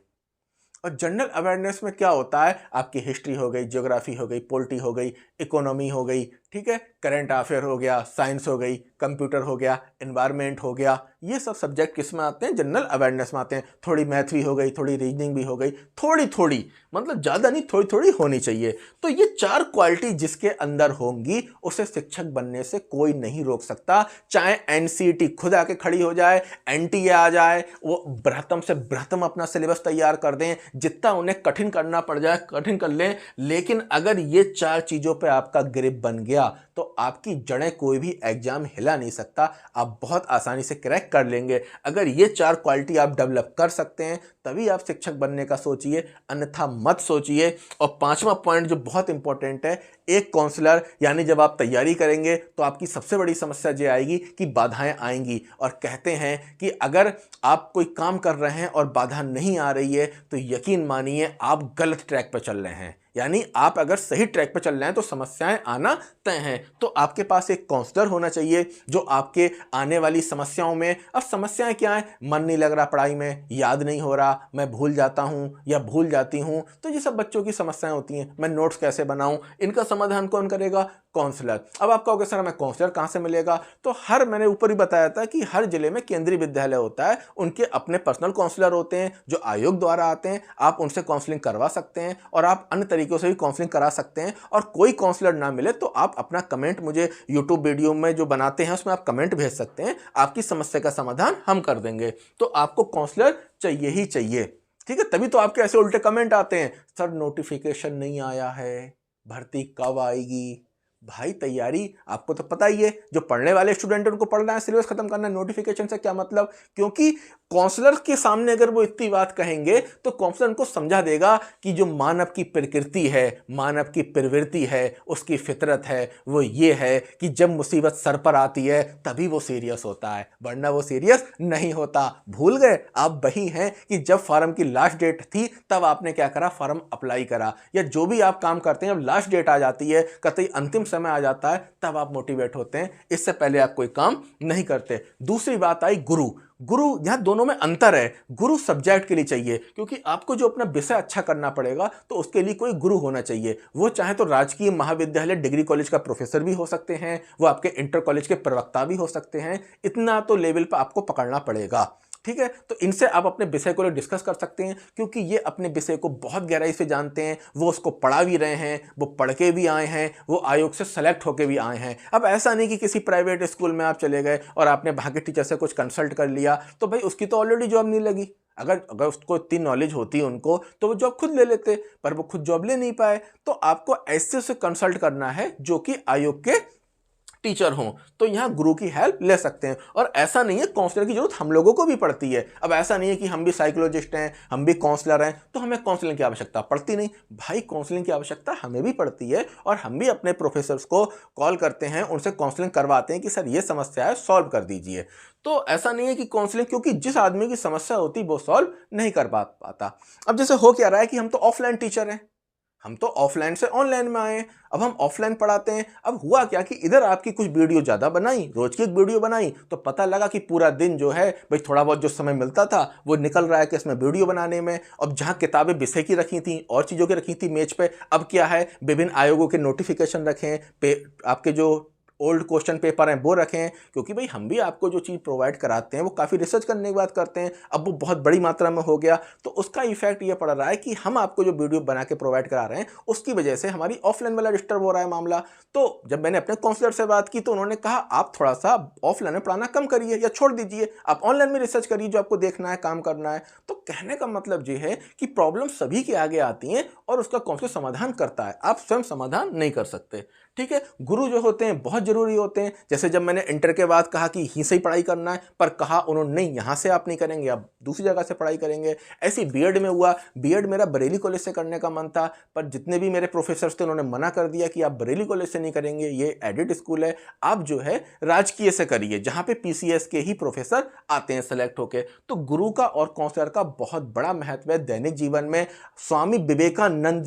A: और जनरल अवेयरनेस में क्या होता है, आपकी हिस्ट्री हो गई, ज्योग्राफी हो गई, पॉलिटी हो गई, इकोनॉमी हो गई, ठीक है, करंट अफेयर हो गया, साइंस हो गई, कंप्यूटर हो गया, एनवायरनमेंट हो गया। ये सब सब्जेक्ट किस में आते हैं, जनरल अवेयरनेस में आते हैं। थोड़ी मैथ भी हो गई, थोड़ी रीजनिंग भी हो गई, थोड़ी थोड़ी, मतलब ज़्यादा नहीं, थोड़ी थोड़ी होनी चाहिए। तो ये 4 क्वालिटी जिसके अंदर होंगी उसे शिक्षक बनने से कोई नहीं रोक सकता। चाहे एनसीईटी खुद आके खड़ी हो जाए, एनटीए आ जाए, वो बृहत्तम से बृहत्तम अपना सिलेबस तैयार कर दें, जितना उन्हें कठिन करना पड़ जाए कठिन कर लें, लेकिन अगर ये 4 चीज़ों पर आपका ग्रिप बन गया तो आपकी जड़ें कोई भी एग्जाम हिला नहीं सकता, आप बहुत आसानी से क्रैक कर लेंगे। अगर ये 4 क्वालिटी आप डेवलप कर सकते हैं तभी आप शिक्षक बनने का सोचिए, अन्यथा मत सोचिए। और 5वां पॉइंट जो बहुत इंपॉर्टेंट है, एक काउंसलर यानी जब आप तैयारी करेंगे तो आपकी सबसे बड़ी समस्या ये आएगी कि बाधाएं आएंगी। और कहते हैं कि अगर आप कोई काम कर रहे हैं और बाधा नहीं आ रही है तो यकीन मानिए आप गलत ट्रैक पर चल रहे हैं। यानी आप अगर सही ट्रैक पर चल रहे हैं तो समस्याएं आना तय हैं। तो आपके पास एक काउंसलर होना चाहिए जो आपके आने वाली समस्याओं में, अब समस्याएं क्या है, मन नहीं लग रहा पढ़ाई में, याद नहीं हो रहा, मैं भूल जाता हूं या भूल जाती हूं, तो ये सब बच्चों की समस्याएं होती हैं। मैं नोट्स कैसे बनाऊं, इनका समाधान कौन करेगा, काउंसलर। अब आप कहोगे सर हमें काउंसलर कहां से मिलेगा, तो मैंने ऊपर ही बताया था कि हर जिले में केंद्रीय विद्यालय होता है, उनके अपने पर्सनल काउंसलर होते हैं जो आयोग द्वारा आते हैं, आप उनसे काउंसलिंग करवा सकते हैं और आप अन्य तरीकों से भी काउंसलिंग करा सकते हैं। और कोई काउंसलर ना मिले तो आप अपना कमेंट मुझे यूट्यूब वीडियो में जो बनाते हैं उसमें आप कमेंट भेज सकते हैं, आपकी समस्या का समाधान हम कर देंगे। तो आपको काउंसलर चाहिए ही चाहिए, ठीक है। तभी तो आपके ऐसे उल्टे कमेंट आते हैं, सर नोटिफिकेशन नहीं आया है, भर्ती कब आएगी। भाई तैयारी आपको तो पता ही है, जो पढ़ने वाले स्टूडेंट हैं उनको पढ़ना है, सिलेबस खत्म करना है, नोटिफिकेशन से क्या मतलब। क्योंकि काउंसलर के सामने अगर वो इतनी बात कहेंगे तो काउंसलर उनको समझा देगा कि जो मानव की प्रकृति है, मानव की प्रवृत्ति है, उसकी फितरत है, वो ये है कि जब मुसीबत सर पर आती है तभी वो सीरियस होता है, वरना वो सीरियस नहीं होता। भूल गए आप वही हैं कि जब फॉर्म की लास्ट डेट थी तब आपने क्या करा, फॉर्म अप्लाई करा। या जो भी आप काम करते हैं, जब लास्ट डेट आ जाती है, कतई अंतिम समय आ जाता है, तब आप मोटिवेट होते हैं, इससे पहले आप कोई काम नहीं करते। दूसरी बात आई गुरु। यहां दोनों में अंतर है। गुरु सब्जेक्ट के लिए चाहिए, क्योंकि आपको जो अपना विषय अच्छा करना पड़ेगा तो उसके लिए कोई गुरु होना चाहिए। वो चाहे तो राजकीय महाविद्यालय डिग्री कॉलेज का प्रोफेसर भी हो सकते हैं, वो आपके इंटर कॉलेज के प्रवक्ता भी हो सकते हैं, इतना तो लेवल पर आपको पकड़ना पड़ेगा, ठीक है। तो इनसे आप अपने विषय को डिस्कस कर सकते हैं, क्योंकि ये अपने विषय को बहुत गहराई से जानते हैं, वो उसको पढ़ा भी रहे हैं, वो पढ़ के भी आए हैं, वो आयोग से सेलेक्ट होके भी आए हैं। अब ऐसा नहीं कि किसी प्राइवेट स्कूल में आप चले गए और आपने वहाँ के टीचर से कुछ कंसल्ट कर लिया तो भाई उसकी तो ऑलरेडी जॉब नहीं लगी। अगर उसको इतनी नॉलेज होती उनको तो वो जॉब खुद ले लेते, पर वो खुद जॉब ले नहीं पाए। तो आपको ऐसे से कंसल्ट करना है जो कि आयोग के टीचर हों, तो यहां गुरु की हेल्प ले सकते हैं। और ऐसा नहीं है, काउंसलर की जरूरत हम लोगों को भी पड़ती है। अब ऐसा नहीं है कि हम भी साइकोलॉजिस्ट हैं, हम भी काउंसलर हैं, तो हमें काउंसलिंग की आवश्यकता पड़ती नहीं। भाई काउंसलिंग की आवश्यकता हमें भी पड़ती है, और हम भी अपने प्रोफेसर्स को कॉल करते हैं, उनसे काउंसलिंग करवाते हैं कि सर ये समस्या है, सॉल्व कर दीजिए। तो ऐसा नहीं है कि काउंसलिंग, क्योंकि जिस आदमी की समस्या होती वो सॉल्व नहीं कर पाता। अब जैसे हो क्या रहा है कि हम तो ऑफलाइन टीचर हैं, हम तो ऑफलाइन से ऑनलाइन में आए, अब हम ऑफलाइन पढ़ाते हैं। अब हुआ क्या कि इधर आपकी कुछ वीडियो ज़्यादा बनाई, रोज की एक वीडियो बनाई, तो पता लगा कि पूरा दिन जो है भाई थोड़ा बहुत जो समय मिलता था वो निकल रहा है कि इसमें वीडियो बनाने में। अब जहाँ किताबें विषय की रखी थी और चीज़ों की रखी थी मेज पे, अब क्या है, विभिन्न आयोगों के नोटिफिकेशन रखें, आपके जो ओल्ड क्वेश्चन पेपर हैं वो रखें, क्योंकि भाई हम भी आपको जो चीज़ प्रोवाइड कराते हैं वो काफ़ी रिसर्च करने के बाद करते हैं। अब वो बहुत बड़ी मात्रा में हो गया तो उसका इफेक्ट ये पड़ रहा है कि हम आपको जो वीडियो बना के प्रोवाइड करा रहे हैं उसकी वजह से हमारी ऑफलाइन वाला डिस्टर्ब हो रहा है मामला। तो जब मैंने अपने काउंसलर से बात की तो उन्होंने कहा आप थोड़ा सा ऑफलाइन में पढ़ाना कम करिए या छोड़ दीजिए, आप ऑनलाइन में रिसर्च करिए जो आपको देखना है, काम करना है। तो कहने का मतलब ये है कि प्रॉब्लम सभी के आगे आती हैं और उसका काउंसलर समाधान करता है, आप स्वयं समाधान नहीं कर सकते, ठीक है। गुरु जो होते हैं बहुत जरूरी होते हैं। जैसे जब मैंने इंटर के बाद कहा कि यहीं से ही पढ़ाई करना है, पर कहा उन्होंने नहीं यहाँ से आप नहीं करेंगे, आप दूसरी जगह से पढ़ाई करेंगे। ऐसी बीएड में हुआ, बीएड मेरा बरेली कॉलेज से करने का मन था, पर जितने भी मेरे प्रोफेसर्स थे उन्होंने मना कर दिया कि आप बरेली कॉलेज से नहीं करेंगे, ये एडिट स्कूल है, आप जो है राजकीय से करिए जहाँ पे पीसीएस के ही प्रोफेसर आते हैं सेलेक्ट होके। तो गुरु का और काउंसलर का बहुत बड़ा महत्व है दैनिक जीवन में। स्वामी विवेकानंद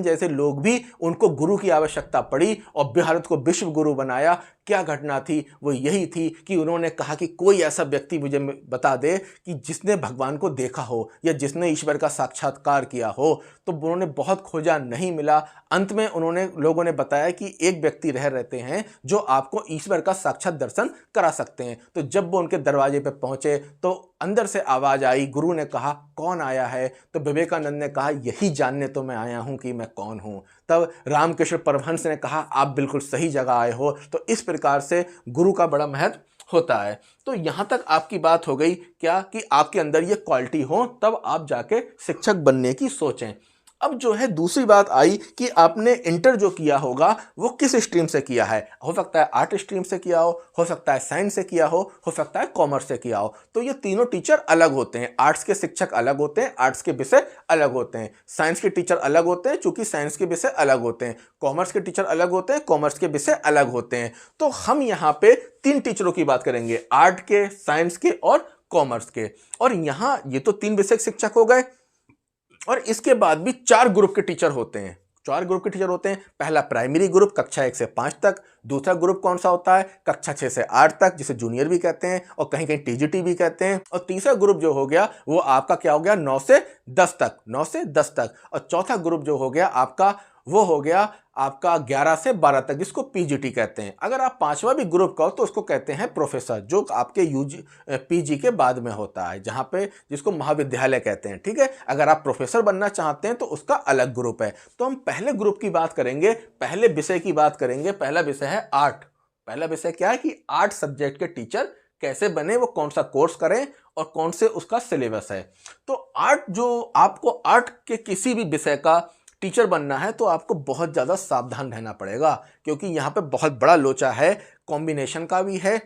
A: जैसे लोग भी, उनको गुरु की आवश्यकता पड़ी और भारत को विश्व गुरु बनाया। क्या घटना थी, वो यही थी कि उन्होंने कहा कि कोई ऐसा व्यक्ति मुझे बता दे कि जिसने भगवान को देखा हो या जिसने ईश्वर का साक्षात्कार किया हो। तो उन्होंने बहुत खोजा, नहीं मिला। अंत में लोगों ने बताया कि एक व्यक्ति रहते हैं जो आपको ईश्वर का साक्षात दर्शन करा सकते हैं। तो जब वो उनके दरवाजे पर पहुंचे तो अंदर से आवाज आई, गुरु ने कहा कौन आया है, तो विवेकानंद ने कहा यही जानने तो मैं आया हूं कि मैं कौन हूं। तब रामकृष्ण परमहंस ने कहा आप बिल्कुल सही जगह आए हो। तो इस प्रकार से गुरु का बड़ा महत्व होता है। तो यहां तक आपकी बात हो गई क्या कि आपके अंदर ये क्वालिटी हो तब आप जाके शिक्षक बनने की सोचें। अब जो है दूसरी बात आई कि आपने इंटर जो किया होगा वो किस स्ट्रीम से किया है। हो सकता है आर्ट स्ट्रीम से किया हो सकता है साइंस से किया हो सकता है कॉमर्स से किया हो। तो ये तीनों टीचर अलग होते हैं। आर्ट्स के शिक्षक अलग होते हैं, आर्ट्स के विषय अलग होते हैं। साइंस के टीचर अलग होते हैं चूंकि साइंस के विषय अलग होते हैं। कॉमर्स के टीचर अलग होते हैं, कॉमर्स के विषय अलग होते हैं। तो हम यहाँ पे 3 टीचरों की बात करेंगे, आर्ट के, साइंस के और कॉमर्स के। और यहाँ ये तो 3 विषय शिक्षक हो गए और इसके बाद भी 4 ग्रुप के टीचर होते हैं। 4 ग्रुप के टीचर होते हैं। पहला प्राइमरी ग्रुप कक्षा 1 से 5 तक। दूसरा ग्रुप कौन सा होता है, कक्षा 6 से 8 तक, जिसे जूनियर भी कहते हैं और कहीं कहीं टीजीटी भी कहते हैं। और तीसरा ग्रुप जो हो गया वो आपका क्या हो गया, 9 से 10 तक, 9 से 10 तक। और चौथा ग्रुप जो हो गया आपका वो हो गया आपका 11 से 12 तक, जिसको पीजीटी कहते हैं। अगर आप 5वां भी ग्रुप का हो तो उसको कहते हैं प्रोफेसर, जो आपके यूजी पीजी के बाद में होता है, जहां पे जिसको महाविद्यालय कहते हैं। ठीक है, अगर आप प्रोफेसर बनना चाहते हैं तो उसका अलग ग्रुप है। तो हम पहले ग्रुप की बात करेंगे, पहले विषय की बात करेंगे। पहला विषय है आर्ट। पहला विषय क्या है कि आर्ट सब्जेक्ट के टीचर कैसे बने, वो कौन सा कोर्स करें और कौन से उसका सिलेबस है। तो आर्ट, जो आपको आर्ट के किसी भी विषय का टीचर बनना है तो आपको बहुत ज़्यादा सावधान रहना पड़ेगा, क्योंकि यहाँ पे बहुत बड़ा लोचा है, कॉम्बिनेशन का भी है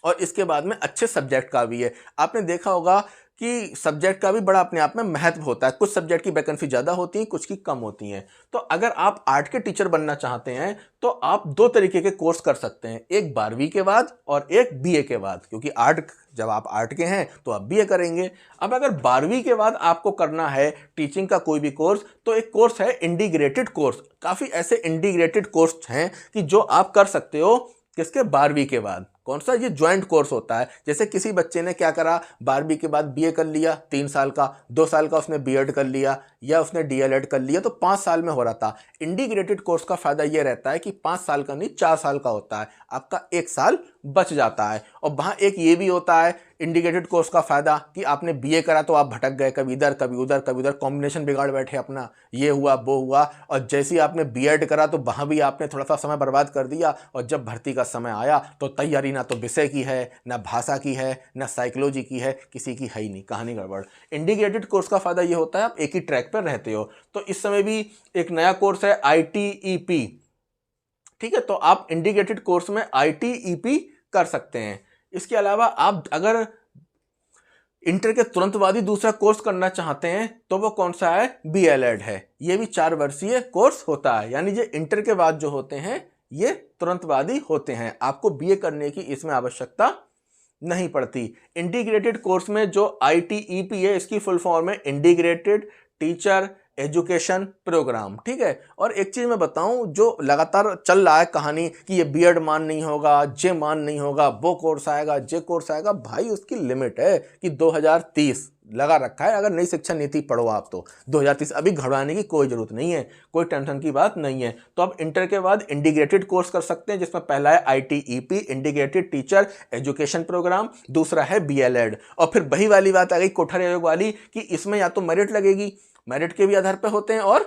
A: और इसके बाद में अच्छे सब्जेक्ट का भी है। आपने देखा होगा कि सब्जेक्ट का भी बड़ा अपने आप में महत्व होता है। कुछ सब्जेक्ट की वैकेंसी ज़्यादा होती है, कुछ की कम होती हैं। तो अगर आप आर्ट के टीचर बनना चाहते हैं तो आप 2 तरीके के कोर्स कर सकते हैं, एक 12वीं के बाद और एक बीए के बाद, क्योंकि आर्ट, जब आप आर्ट के हैं तो आप बीए करेंगे। अब अगर 12वीं के बाद आपको करना है टीचिंग का कोई भी कोर्स, तो एक कोर्स है इंटीग्रेटेड कोर्स। काफ़ी ऐसे इंटीग्रेटेड कोर्स हैं कि जो आप कर सकते हो किसके, 12वीं के बाद। कौन सा, ये ज्वाइंट कोर्स होता है। जैसे किसी बच्चे ने क्या करा, 12वीं के बाद बीए कर लिया 3 साल का, 2 साल का उसने बीएड कर लिया या उसने डीएलएड कर लिया, तो 5 साल में हो रहा था। इंटीग्रेटेड कोर्स का फायदा ये रहता है कि 5 साल का नहीं 4 साल का होता है, आपका 1 साल बच जाता है। और वहाँ एक ये भी होता है इंटीग्रेटेड कोर्स का फायदा कि आपने बीए करा तो आप भटक गए, कभी इधर कभी उधर कभी उधर, कॉम्बिनेशन बिगाड़ बैठे अपना, ये हुआ वो हुआ। और जैसे ही आपने बीएड करा तो वहाँ भी आपने थोड़ा सा समय बर्बाद कर दिया, और जब भर्ती का समय आया तो तैयारी ना तो विषय की है, ना भाषा की है, ना साइकोलॉजी की है, किसी की है ही नहीं, कहानी गड़बड़। इंटीग्रेटेड कोर्स का फायदा ये होता है आप एक ही ट्रैक पर रहते हो। तो इस समय भी एक नया कोर्स है ITEP। ठीक है, तो आप इंटीग्रेटेड कोर्स में ITEP कर सकते हैं। इसके अलावा आप अगर इंटर के तुरंत बाद ही दूसरा कोर्स करना चाहते हैं तो वो कौन सा है, BLED है। ये भी 4 वर्षीय कोर्स होता है, यानी ये इंटर के बाद जो होते हैं ये तुरंतवादी होते हैं, आपको बीए करने की इसमें आवश्यकता नहीं पड़ती। इंटीग्रेटेड कोर्स में जो ITEP है, इसकी फुल फॉर्म है इंटीग्रेटेड टीचर एजुकेशन प्रोग्राम। ठीक है, और एक चीज मैं बताऊं, जो लगातार चल रहा है कहानी कि ये बीएड मान नहीं होगा, जे मान नहीं होगा, वो कोर्स आएगा, जे कोर्स आएगा, भाई उसकी लिमिट है कि 2030 लगा रखा है। अगर नई शिक्षा नीति पढ़ो आप तो 2030, अभी घबराने की कोई जरूरत नहीं है, कोई टेंशन की बात नहीं है। तो आप इंटर के बाद इंटीग्रेटेड कोर्स कर सकते हैं, जिसमें पहला है ITEP integrated teacher education program, दूसरा है BLED। और फिर वही वाली बात आ गई कोठारी आयोग वाली कि इसमें या तो मेरिट लगेगी, मेरिट के भी आधार पर होते हैं और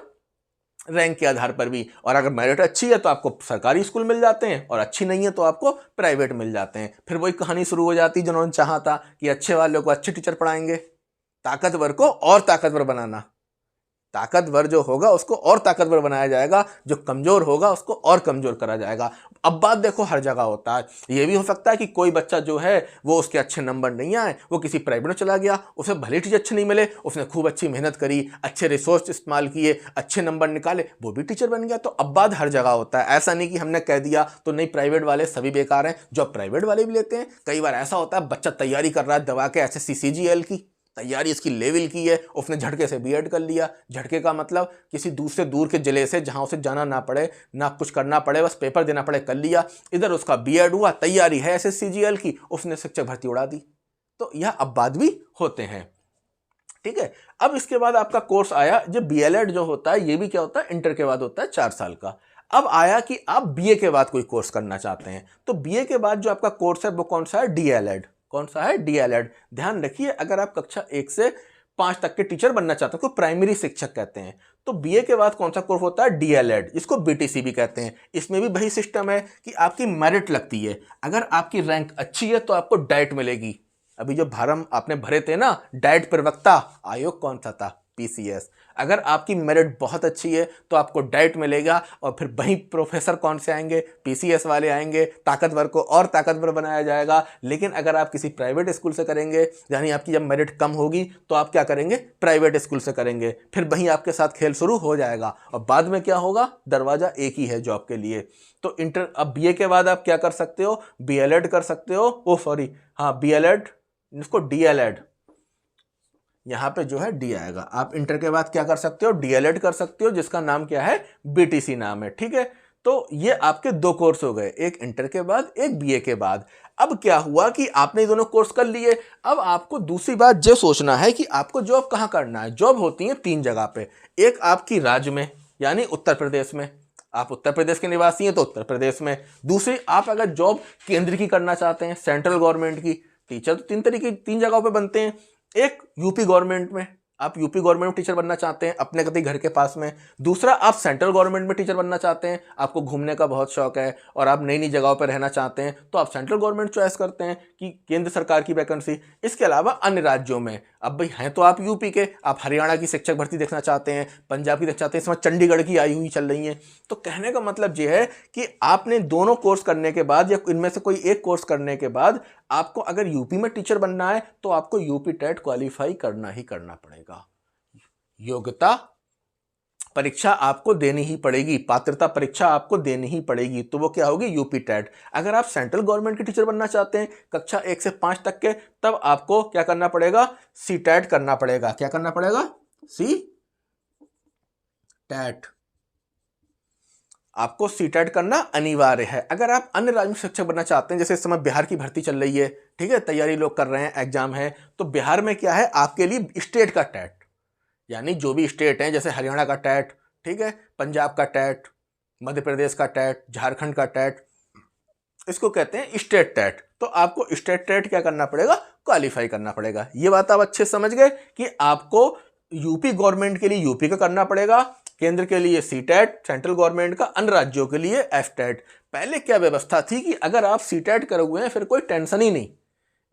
A: रैंक के आधार पर भी। और अगर मेरिट अच्छी है तो आपको सरकारी स्कूल मिल जाते हैं, और अच्छी नहीं है तो आपको प्राइवेट मिल जाते हैं। फिर वही कहानी शुरू हो जाती है जिन्होंने चाहा था कि अच्छे वालों को अच्छे टीचर पढ़ाएंगे, ताकतवर को और ताकतवर बनाना। ताकतवर जो होगा उसको और ताकतवर बनाया जाएगा, जो कमजोर होगा उसको और कमजोर करा जाएगा। अब बात देखो हर जगह होता है। ये भी हो सकता है कि कोई बच्चा जो है वो उसके अच्छे नंबर नहीं आए, वो किसी प्राइवेट में चला गया, उसे भले टीचर अच्छे नहीं मिले, उसने खूब अच्छी मेहनत करी, अच्छे रिसोर्स इस्तेमाल किए, अच्छे नंबर निकाले, वो भी टीचर बन गया। तो अब बात हर जगह होता है। ऐसा नहीं कि हमने कह दिया तो नहीं प्राइवेट वाले सभी बेकार हैं, जो प्राइवेट वाले भी लेते हैं। कई बार ऐसा होता है बच्चा तैयारी कर रहा है दबा के SSC CGL की तैयारी, इसकी लेवल की है, उसने झटके से बीएड कर लिया। झटके का मतलब किसी दूसरे दूर के जिले से जहां उसे जाना ना पड़े, ना कुछ करना पड़े, बस पेपर देना पड़े, कर लिया। इधर उसका बीएड हुआ, तैयारी है SSC CGL की, उसने शिक्षक भर्ती उड़ा दी। तो यह अपवाद भी होते हैं। ठीक है, अब इसके बाद आपका कोर्स आया जो BLED जो होता है, ये भी क्या होता है, इंटर के बाद होता है 4 साल का। अब आया कि आप बीए के बाद कोई कोर्स करना चाहते हैं, तो बीए के बाद जो आपका कोर्स है वो कौन सा है, DLED। कौन सा है, DLED। ध्यान रखिए, अगर आप कक्षा 1 से 5 तक के टीचर बनना चाहते हैं, तो प्राइमरी शिक्षक कहते हैं, तो बीए के बाद कौन सा कोर्स होता है, DLED। इसको BTC भी कहते हैं। इसमें भी वही सिस्टम है कि आपकी मेरिट लगती है। अगर आपकी रैंक अच्छी है तो आपको डाइट मिलेगी। अभी जो फार्म आपने भरे थे ना, डाइट प्रवक्ता आयोग कौन सा था, पीसीएस। अगर आपकी मेरिट बहुत अच्छी है तो आपको डाइट मिलेगा और फिर वहीं प्रोफेसर कौन से आएंगे, पीसीएस वाले आएंगे, ताकतवर को और ताकतवर बनाया जाएगा। लेकिन अगर आप किसी प्राइवेट स्कूल से करेंगे, यानी आपकी जब मेरिट कम होगी तो आप क्या करेंगे, प्राइवेट स्कूल से करेंगे, फिर वहीं आपके साथ खेल शुरू हो जाएगा और बाद में क्या होगा, दरवाजा एक ही है जॉब के लिए। तो इंटर, अब बीए के बाद आप क्या कर सकते हो, बीएलएड कर सकते हो, ओ सॉरी हाँ बीएलएड, इसको डीएलएड, यहां पे जो है डी आएगा। आप इंटर के बाद क्या कर सकते हो, डीएलएड कर सकते हो, जिसका नाम क्या है, बीटीसी नाम है, ठीक है। तो ये आपके दो कोर्स हो गए, एक इंटर के बाद, एक बीए के बाद। अब क्या हुआ कि आपने ये दोनों कोर्स कर लिए, अब आपको दूसरी बात ये सोचना है कि आपको जॉब कहां करना है। जॉब होती है 3 जगह पे, एक आपकी राज्य में यानी उत्तर प्रदेश में, आप उत्तर प्रदेश के निवासी हैं तो उत्तर प्रदेश में। दूसरी, आप अगर जॉब केंद्र की करना चाहते हैं, सेंट्रल गवर्नमेंट की, टीचर तो 3 जगहों पे बनते हैं। एक यूपी गवर्नमेंट में, आप यूपी गवर्नमेंट में टीचर बनना चाहते हैं अपने कहीं घर के पास में। दूसरा, आप सेंट्रल गवर्नमेंट में टीचर बनना चाहते हैं, आपको घूमने का बहुत शौक है और आप नई नई जगहों पर रहना चाहते हैं, तो आप सेंट्रल गवर्नमेंट चॉइस करते हैं कि केंद्र सरकार की वैकेंसी। इसके अलावा अन्य राज्यों में, अब भाई हैं तो आप यूपी के, आप हरियाणा की शिक्षक भर्ती देखना चाहते हैं, पंजाब की देखना चाहते हैं, इस समय चंडीगढ़ की आई हुई चल रही है। तो कहने का मतलब ये है कि आपने दोनों कोर्स करने के बाद या इनमें से कोई एक कोर्स करने के बाद आपको अगर यूपी में टीचर बनना है तो आपको यूपी टेट क्वालिफाई करना ही करना पड़ेगा। योग्यता परीक्षा आपको देनी ही पड़ेगी, पात्रता परीक्षा आपको देनी ही पड़ेगी, तो वो क्या होगी, यूपी टेट। अगर आप सेंट्रल गवर्नमेंट के टीचर बनना चाहते हैं कक्षा 1 से 5 तक के, तब आपको क्या करना पड़ेगा, सी टेट करना पड़ेगा। क्या करना पड़ेगा, सी टेट, आपको सी टेट करना अनिवार्य है। अगर आप अन्य राज्य में शिक्षक बनना चाहते हैं, जैसे इस समय बिहार की भर्ती चल रही है, ठीक है, तैयारी लोग कर रहे हैं, एग्जाम है, तो बिहार में क्या है, आपके लिए स्टेट का टेट, यानी जो भी स्टेट हैं, जैसे हरियाणा का टेट, ठीक है, पंजाब का टेट, मध्य प्रदेश का टेट, झारखंड का टेट, इसको कहते हैं स्टेट टेट। तो आपको स्टेट टेट क्या करना पड़ेगा, क्वालिफाई करना पड़ेगा। ये बात आप अच्छे समझ गए कि आपको यूपी गवर्नमेंट के लिए यूपी का करना पड़ेगा, केंद्र के लिए सी टेट, सेंट्रल गवर्नमेंट का, अन्य राज्यों के लिए एफ टेट। पहले क्या व्यवस्था थी कि अगर आप सी टेट करे हुए हैं फिर कोई टेंशन ही नहीं,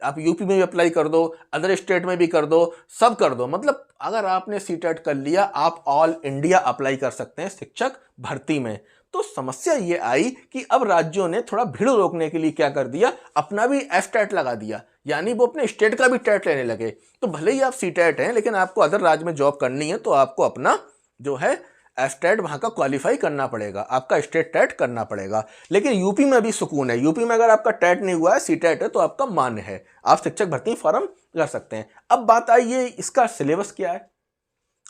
A: आप यूपी में भी अप्लाई कर दो, अदर स्टेट में भी कर दो, सब कर दो, मतलब अगर आपने सी टेट कर लिया आप ऑल इंडिया अप्लाई कर सकते हैं शिक्षक भर्ती में। तो समस्या ये आई कि अब राज्यों ने थोड़ा भीड़ रोकने के लिए क्या कर दिया, अपना भी एफ टेट लगा दिया, यानी वो अपने स्टेट का भी टेट लेने लगे। तो भले ही आप सी टेट हैं लेकिन आपको अदर राज्य में जॉब करनी है तो आपको अपना जो है एफ टेट वहां का क्वालिफाई करना पड़ेगा, आपका स्टेट टेट करना पड़ेगा। लेकिन यूपी में भी सुकून है, यूपी में अगर आपका टेट नहीं हुआ है, सी टेट है, तो आपका मान्य है, आप शिक्षक भर्ती फॉर्म कर सकते हैं। अब बात आई ये इसका सिलेबस क्या है,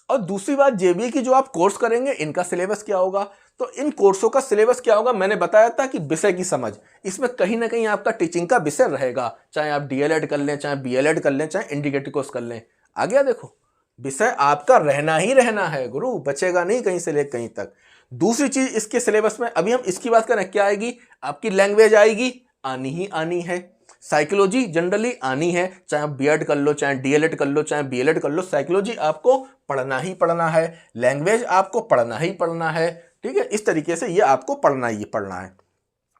A: और दूसरी बात ये भी कि जो आप कोर्स करेंगे इनका सिलेबस क्या होगा। तो इन कोर्सों का सिलेबस क्या होगा, मैंने बताया था कि विषय की समझ, इसमें कहीं ना कहीं आपका टीचिंग का विषय रहेगा, चाहे आप डीएलएड कर लें, चाहे बीएलएड कर लें, चाहे इंटीग्रेटेड कोर्स कर लें। आ गया, देखो विषय आपका रहना ही रहना है गुरु, बचेगा नहीं कहीं से लेकर कहीं तक। दूसरी चीज इसके सिलेबस में, अभी हम इसकी बात करें, क्या आएगी, आपकी लैंग्वेज आएगी, आनी ही आनी है। साइकोलॉजी जनरली आनी है, चाहे आप बीएड कर लो, चाहे डीएलएड कर लो, चाहे बीएलएड कर लो, साइकोलॉजी आपको पढ़ना ही पढ़ना है, लैंग्वेज आपको पढ़ना ही पढ़ना है, ठीक है। इस तरीके से ये आपको पढ़ना ही पढ़ना है।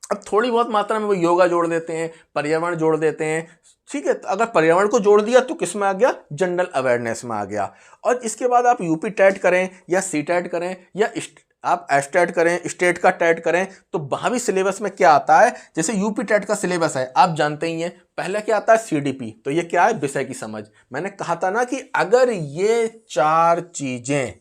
A: अब थोड़ी बहुत मात्रा में वो योगा जोड़ देते हैं, पर्यावरण जोड़ देते हैं, ठीक है। तो अगर पर्यावरण को जोड़ दिया तो किस में आ गया, जनरल अवेयरनेस में आ गया। और इसके बाद आप यूपी टेट करें या सी टेट करें या आप एस टेट करें, स्टेट का टेट करें, तो वहां भी सिलेबस में क्या आता है, जैसे यूपी टेट का सिलेबस है आप जानते ही हैं, पहले क्या आता है सीडीपी, तो ये क्या है, विषय की समझ। मैंने कहा था ना कि अगर ये 4 चीजें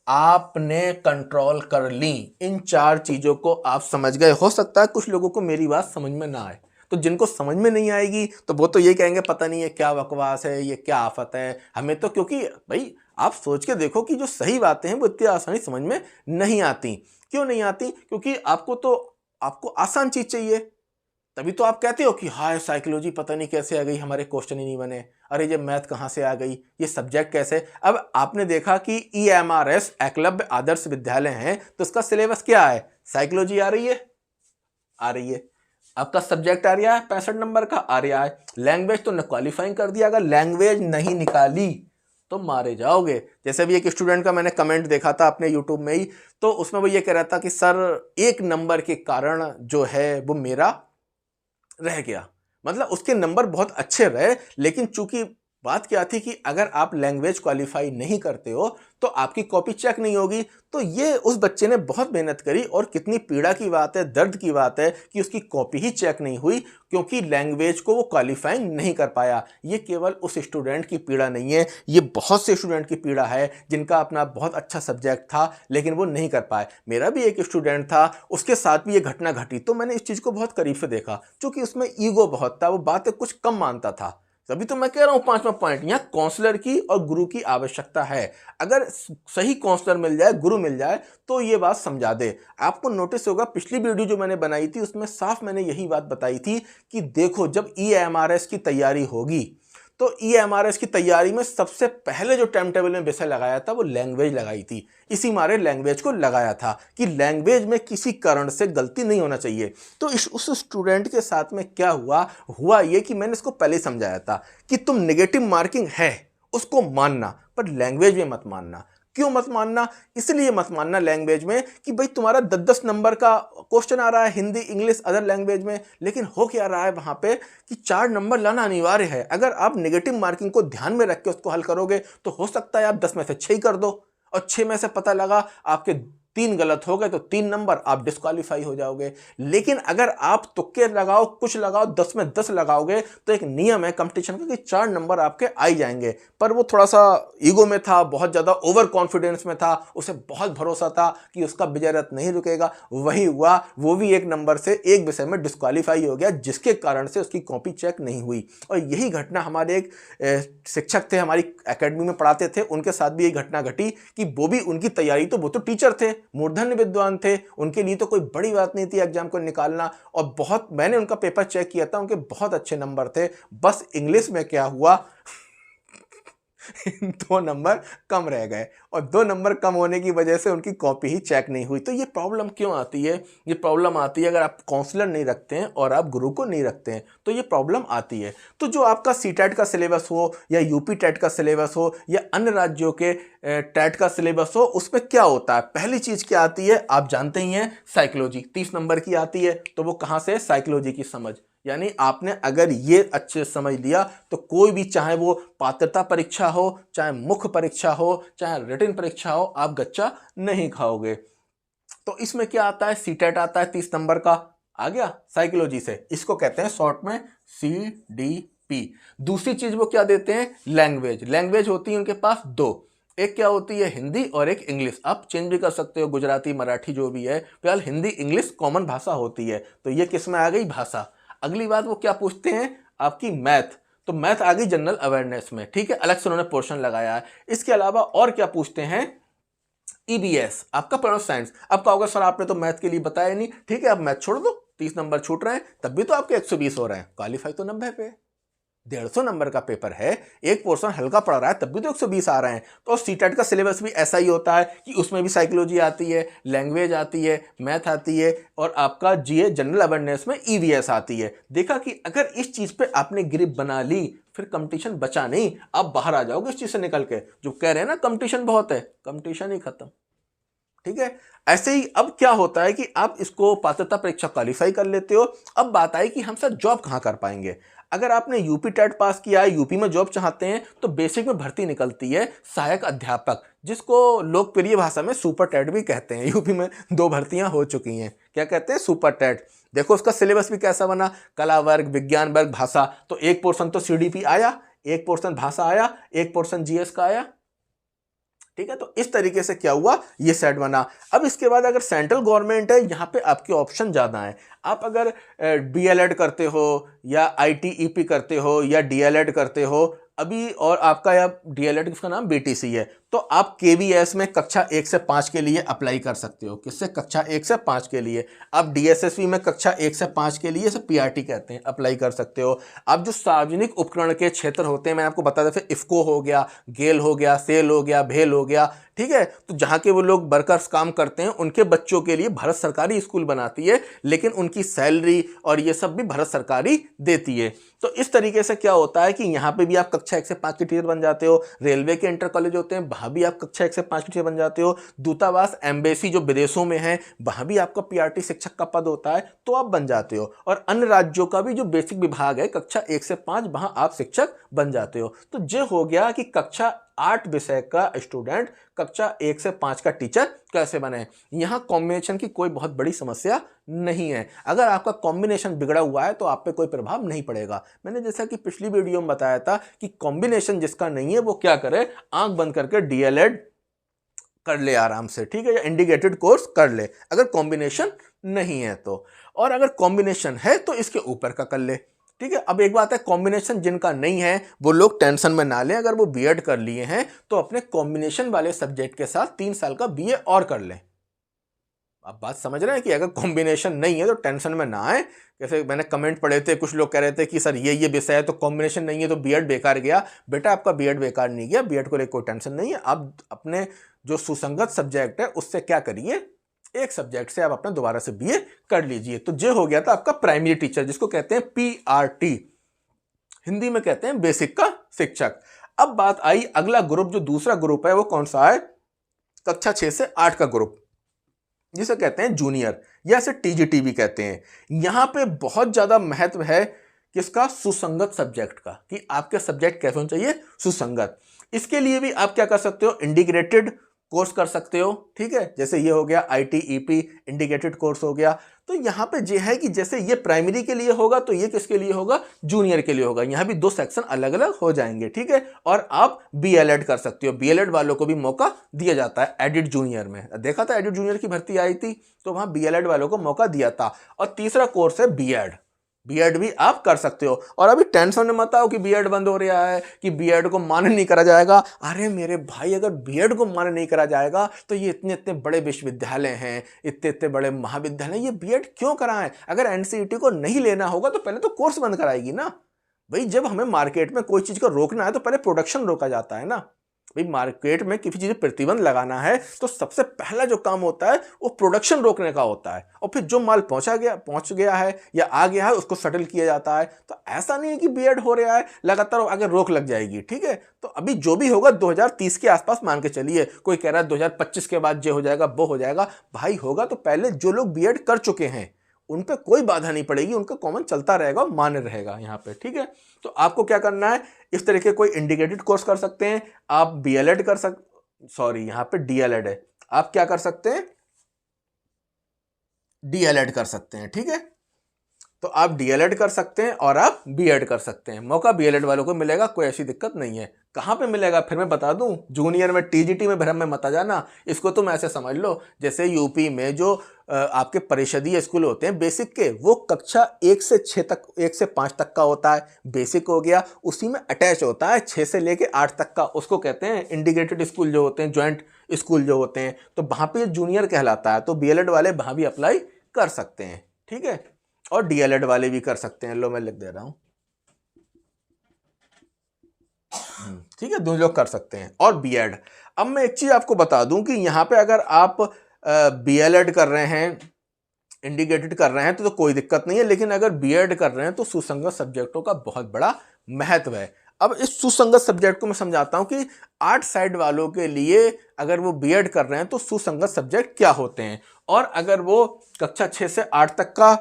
A: आपने कंट्रोल कर ली, इन 4 चीजों को आप समझ गए, हो सकता है कुछ लोगों को मेरी बात समझ में ना आए, तो जिनको समझ में नहीं आएगी तो वो तो ये कहेंगे पता नहीं है क्या बकवास है, ये क्या आफत है हमें तो, क्योंकि भाई आप सोच के देखो कि जो सही बातें हैं वो इतनी आसानी समझ में नहीं आती। क्यों नहीं आती, क्योंकि आपको आसान चीज चाहिए, तभी तो आप कहते हो कि हाय साइकोलॉजी पता नहीं कैसे आ गई, हमारे क्वेश्चन ही नहीं बने, अरे ये मैथ कहाँ से आ गई, ये सब्जेक्ट कैसे। अब आपने देखा कि EMRS एकलव्य आदर्श विद्यालय हैं, तो इसका सिलेबस क्या है, साइकोलॉजी आ रही है, आ रही है, आपका सब्जेक्ट आ रहा है 65 नंबर का आ रहा है, लैंग्वेज तो न क्वालिफाइंग कर दिया, अगर लैंग्वेज नहीं निकाली तो मारे जाओगे। जैसे भी एक स्टूडेंट का मैंने कमेंट देखा था अपने यूट्यूब में ही, तो उसमें वो ये कह रहा था कि सर 1 नंबर के कारण जो है वो मेरा रह गया, मतलब उसके नंबर बहुत अच्छे रहे लेकिन चूंकि बात क्या थी कि अगर आप लैंग्वेज क्वालिफाई नहीं करते हो तो आपकी कॉपी चेक नहीं होगी। तो ये उस बच्चे ने बहुत मेहनत करी और कितनी पीड़ा की बात है, दर्द की बात है कि उसकी कॉपी ही चेक नहीं हुई क्योंकि लैंग्वेज को वो क्वालिफाइंग नहीं कर पाया। ये केवल उस स्टूडेंट की पीड़ा नहीं है, ये बहुत से स्टूडेंट की पीड़ा है जिनका अपना बहुत अच्छा सब्जेक्ट था लेकिन वो नहीं कर पाए। मेरा भी एक स्टूडेंट था, उसके साथ भी ये घटना घटी तो मैंने इस चीज़ को बहुत करीब से देखा। क्योंकि उसमें ईगो बहुत था, वो बातें कुछ कम मानता था। तभी तो मैं कह रहा हूं पांचवा पॉइंट, यहां काउंसलर की और गुरु की आवश्यकता है। अगर सही काउंसलर मिल जाए, गुरु मिल जाए तो ये बात समझा दे। आपको नोटिस होगा पिछली वीडियो जो मैंने बनाई थी उसमें साफ मैंने यही बात बताई थी कि देखो जब EMRS की तैयारी होगी तो EMRS की तैयारी में सबसे पहले जो टाइम टेबल में विषय लगाया था वो लैंग्वेज लगाई थी। इसी मारे लैंग्वेज को लगाया था कि लैंग्वेज में किसी कारण से गलती नहीं होना चाहिए। तो उस स्टूडेंट के साथ में क्या हुआ ये कि मैंने इसको पहले समझाया था कि तुम नेगेटिव मार्किंग है उसको मानना पर लैंग्वेज में मत मानना। क्यों मत मानना? इसलिए मत मानना लैंग्वेज में कि भाई तुम्हारा 10-10 नंबर का क्वेश्चन आ रहा है हिंदी, इंग्लिश, अदर लैंग्वेज में, लेकिन हो क्या रहा है वहां पे कि 4 नंबर लाना अनिवार्य है। अगर आप नेगेटिव मार्किंग को ध्यान में रख के उसको हल करोगे तो हो सकता है आप 10 में से 6 ही कर दो और 6 में से पता लगा आपके 3 गलत हो गए तो 3 नंबर आप डिस्क्वालीफाई हो जाओगे। लेकिन अगर आप तुक्के लगाओ, कुछ लगाओ, 10 में 10 लगाओगे तो एक नियम है कंपटीशन का कि 4 नंबर आपके आ ही जाएंगे। पर वो थोड़ा सा ईगो में था, बहुत ज्यादा ओवर कॉन्फिडेंस में था, उसे बहुत भरोसा था कि उसका विजय रथ नहीं रुकेगा। वही हुआ, वो भी एक नंबर से एक विषय में डिस्क्वालीफाई हो गया जिसके कारण से उसकी कॉपी चेक नहीं हुई। और यही घटना हमारे एक शिक्षक थे, हमारी एकेडमी में पढ़ाते थे, उनके साथ भी यही घटना घटी कि वो भी उनकी तैयारी, तो वो तो टीचर थे, मूर्धन्य विद्वान थे, उनके लिए तो कोई बड़ी बात नहीं थी एग्जाम को निकालना। और बहुत मैंने उनका पेपर चेक किया था, उनके बहुत अच्छे नंबर थे। बस इंग्लिश में क्या हुआ 2 नंबर कम रह गए और 2 नंबर कम होने की वजह से उनकी कॉपी ही चेक नहीं हुई। तो ये प्रॉब्लम क्यों आती है? ये प्रॉब्लम आती है अगर आप काउंसलर नहीं रखते हैं और आप गुरु को नहीं रखते हैं तो ये प्रॉब्लम आती है। तो जो आपका CTET का सिलेबस हो या UP टेट का सिलेबस हो या अन्य राज्यों के टेट का सिलेबस हो, उसमें क्या होता है? पहली चीज क्या आती है आप जानते ही हैं, साइकोलॉजी 30 नंबर की आती है। तो वो कहां से? साइकोलॉजी की समझ। यानी आपने अगर ये अच्छे समझ लिया तो कोई भी, चाहे वो पात्रता परीक्षा हो, चाहे मुख्य परीक्षा हो, चाहे रिटन परीक्षा हो, आप गच्चा नहीं खाओगे। तो इसमें क्या आता है? CTET आता है 30 नंबर का, आ गया साइकोलॉजी से। इसको कहते हैं शॉर्ट में CDP। दूसरी चीज वो क्या देते हैं? लैंग्वेज। लैंग्वेज होती है उनके पास 2, एक क्या होती है? हिंदी और एक इंग्लिश। आप चेंज भी कर सकते हो, गुजराती, मराठी जो भी है, फिलहाल हिंदी इंग्लिश कॉमन भाषा होती है। तो ये किस में आ गई? भाषा। अगली बात वो क्या पूछते हैं? आपकी मैथ। तो मैथ आ गई जनरल अवेयरनेस में, ठीक है, अलग से उन्होंने पोर्शन लगाया है। इसके अलावा और क्या पूछते हैं? EBS, आपका प्योर साइंस। अब कहोगे सर आपने तो मैथ के लिए बताया नहीं, ठीक है अब मैथ छोड़ दो, 30 नंबर छूट रहे हैं, तब भी तो आपके 120 हो रहे हैं, क्वालिफाई तो 90 पे। 150 नंबर का पेपर है, एक पोर्शन हल्का पड़ रहा है, तब भी तो 120 आ रहे हैं। तो CTET का सिलेबस भी ऐसा ही होता है कि उसमें भी साइकोलॉजी आती है, लैंग्वेज आती है, मैथ आती है और आपका GA जनरल अवेयरनेस में EVS आती है। देखा कि अगर इस चीज पे आपने ग्रिप बना ली फिर कंपटीशन बचा नहीं, आप बाहर आ जाओगे इस चीज से निकल के। जो कह रहे हैं ना कंपटीशन बहुत है, कंपटीशन ही खत्म, ठीक है। ऐसे ही अब क्या होता है कि आप इसको पात्रता परीक्षा क्वालिफाई कर लेते हो। अब बात आई कि हम सर जॉब कहां कर पाएंगे। अगर आपने UP टेट पास किया है, यूपी में जॉब चाहते हैं तो बेसिक में भर्ती निकलती है सहायक अध्यापक, जिसको लोकप्रिय भाषा में सुपर टेट भी कहते हैं। यूपी में 2 भर्तियां हो चुकी हैं, क्या कहते हैं? Super TET. देखो उसका सिलेबस भी कैसा बना, कला वर्ग, विज्ञान वर्ग, भाषा। तो एक पोर्शन तो CDP आया, एक पोर्शन भाषा आया, एक पोर्शन GS का आया, ठीक है। तो इस तरीके से क्या हुआ, ये सेट बना। अब इसके बाद अगर सेंट्रल गवर्नमेंट है, यहां पे आपके ऑप्शन ज्यादा हैं। आप अगर DLED करते हो या ITEP करते हो या DLED करते हो अभी, और आपका या DLED का नाम BTC है, तो आप KVS में कक्षा 1 से 5 के लिए अप्लाई कर सकते हो। किससे? कक्षा 1 से 5 के लिए। आप DSSV में कक्षा 1 से 5 के लिए, इसे PRT कहते हैं, अप्लाई कर सकते हो। आप जो सार्वजनिक उपकरण के क्षेत्र होते हैं, मैं आपको बता देता हूं, इफ्को हो गया, गेल हो गया, सेल हो गया, भेल हो गया, ठीक है। तो जहां के वो लोग वर्कर्स काम करते हैं उनके बच्चों के लिए भारत सरकारी स्कूल बनाती है, लेकिन उनकी सैलरी और ये सब भी भारत सरकारी देती है। तो इस तरीके से क्या होता है कि यहाँ पे भी आप कक्षा 1 से 5 के टीचर बन जाते हो। रेलवे के इंटर कॉलेज होते हैं, वहाँ भी आप कक्षा 1 से 5 के टीचर बन जाते हो। दूतावास, एम्बेसी जो विदेशों में है, वहाँ भी आपका पीआरटी शिक्षक का पद होता है, तो आप बन जाते हो। और अन्य राज्यों का भी जो बेसिक विभाग है कक्षा 1 से 5, वहाँ आप शिक्षक बन जाते हो। तो ये हो गया कि कक्षा 8 विषय का स्टूडेंट कक्षा 1 से 5 का टीचर कैसे बने। यहाँ कॉम्बिनेशन की कोई बहुत बड़ी समस्या नहीं है। अगर आपका कॉम्बिनेशन बिगड़ा हुआ है तो आप पे कोई प्रभाव नहीं पड़ेगा। मैंने जैसा कि पिछली वीडियो में बताया था कि कॉम्बिनेशन जिसका नहीं है वो क्या करे, आंख बंद करके डीएलएड कर ले आराम से, ठीक है, या इंटीग्रेटेड कोर्स कर ले अगर कॉम्बिनेशन नहीं है तो। और अगर कॉम्बिनेशन है तो इसके ऊपर का कर ले, ठीक है। अब एक बात है, कॉम्बिनेशन जिनका नहीं है वो लोग टेंशन में ना लें। अगर वो बीएड कर लिए हैं तो अपने कॉम्बिनेशन वाले सब्जेक्ट के साथ 3 साल का बीए और कर लें। आप बात समझ रहे हैं कि अगर कॉम्बिनेशन नहीं है तो टेंशन में ना आए। जैसे मैंने कमेंट पढ़े थे, कुछ लोग कह रहे थे कि सर ये विषय है तो कॉम्बिनेशन नहीं है तो बीएड बेकार गया। बेटा आपका बीएड बेकार नहीं गया, बीएड को लेकर कोई टेंशन नहीं है। आप अपने जो सुसंगत सब्जेक्ट है उससे क्या करिए, एक सब्जेक्ट से आप अपना दोबारा से बीए कर लीजिए। तो ये हो गया था आपका प्राइमरी टीचर, जिसको कहते हैं पीआरटी, हिंदी में कहते हैं बेसिक का शिक्षक। अब बात आई अगला ग्रुप, जो दूसरा ग्रुप है वो कौन सा है, कक्षा 6 से 8 का ग्रुप, जिसे कहते हैं जूनियर, या इसे टीजीटी भी कहते हैं। यहां पे बहुत ज्यादा महत्व है किसका, सुसंगत सब्जेक्ट का, कि आपके सब्जेक्ट कैसे होने चाहिए, सुसंगत। इसके लिए भी आप क्या कर सकते हो, इंटीग्रेटेड कोर्स कर सकते हो, ठीक है। जैसे ये हो गया आईटीईपी इंटीग्रेटेड कोर्स हो गया। तो यहाँ पे ये है कि जैसे ये प्राइमरी के लिए होगा तो ये किसके लिए होगा, जूनियर के लिए होगा। यहाँ भी 2 सेक्शन अलग अलग हो जाएंगे, ठीक है। और आप बीएलएड कर सकते हो, बीएलएड वालों को भी मौका दिया जाता है। एडिट जूनियर में देखा था, एडिट जूनियर की भर्ती आई थी तो वहाँ बीएलएड वालों को मौका दिया था। और तीसरा कोर्स है बीएड, बीएड भी आप कर सकते हो। और अभी टेंशन में मत आओ कि बीएड बंद हो रहा है, कि बीएड को मान्य नहीं करा जाएगा। अरे मेरे भाई, अगर बीएड को मान्य नहीं करा जाएगा तो ये इतने इतने बड़े विश्वविद्यालय हैं, इतने इतने बड़े महाविद्यालय, ये बीएड क्यों कराएं। अगर एनसीईटी को नहीं लेना होगा तो पहले तो कोर्स बंद कराएगी ना भाई। जब हमें मार्केट में कोई चीज़ को रोकना है तो पहले प्रोडक्शन रोका जाता है ना भाई। मार्केट में किसी चीज़ प्रतिबंध लगाना है तो सबसे पहला जो काम होता है वो प्रोडक्शन रोकने का होता है। और फिर जो माल पहुंच गया है या आ गया है उसको सेटल किया जाता है। तो ऐसा नहीं है कि बीएड हो रहा है लगातार आगे रोक लग जाएगी, ठीक है। तो अभी जो भी होगा 2030 के आसपास मान के चलिए। कोई कह रहा है 2025 के बाद जो हो जाएगा वो हो जाएगा, भाई होगा तो पहले जो लोग बीएड कर चुके हैं उन पे कोई बाधा नहीं पड़ेगी, उनका कॉमन चलता रहेगा, मान्य रहेगा यहाँ पे, ठीक है। तो आपको क्या करना है, इस तरह के कोई इंटीग्रेटेड कोर्स कर सकते हैं आप, बीएलएड कर सॉरी यहाँ पे डीएलएड है, आप क्या कर सकते हैं, डीएलएड कर सकते हैं, ठीक है। तो आप डीएलएड कर सकते हैं और आप बीएड कर सकते हैं। मौका बीएलएड वालों को मिलेगा, कोई ऐसी दिक्कत नहीं है। कहाँ पे मिलेगा फिर मैं बता दूं, जूनियर में, टीजीटी में भ्रम में मत आ जाना। इसको तुम ऐसे समझ लो जैसे यूपी में जो आपके परिषदीय स्कूल होते हैं बेसिक के, वो कक्षा 1 से 6 तक, 1 से 5 तक का होता है, बेसिक हो गया। उसी में अटैच होता है 6 से लेके 8 तक का, उसको कहते हैं इंटीग्रेटेड स्कूल जो होते हैं, ज्वाइंट स्कूल जो होते हैं। तो वहाँ पे जूनियर कहलाता है। तो बीएलएड वाले वहाँ भी अप्लाई कर सकते हैं, ठीक है। और डीएलएड वाले भी कर सकते हैं। लो मैं लिख दे रहा हूं, ठीक है, दोनों लोग कर सकते हैं। और बीएड, अब मैं एक चीज आपको बता दूं कि यहां पे अगर आप बीएलएड कर रहे हैं, इंटीग्रेटेड कर रहे हैं तो कोई दिक्कत नहीं है। लेकिन अगर बीएड कर रहे हैं तो सुसंगत सब्जेक्टों का बहुत बड़ा महत्व है। अब इस सुसंगत सब्जेक्ट को मैं समझाता हूं कि आर्ट साइड वालों के लिए अगर वो बीएड कर रहे हैं तो सुसंगत सब्जेक्ट क्या होते हैं, और अगर वो कक्षा 6 से 8 तक का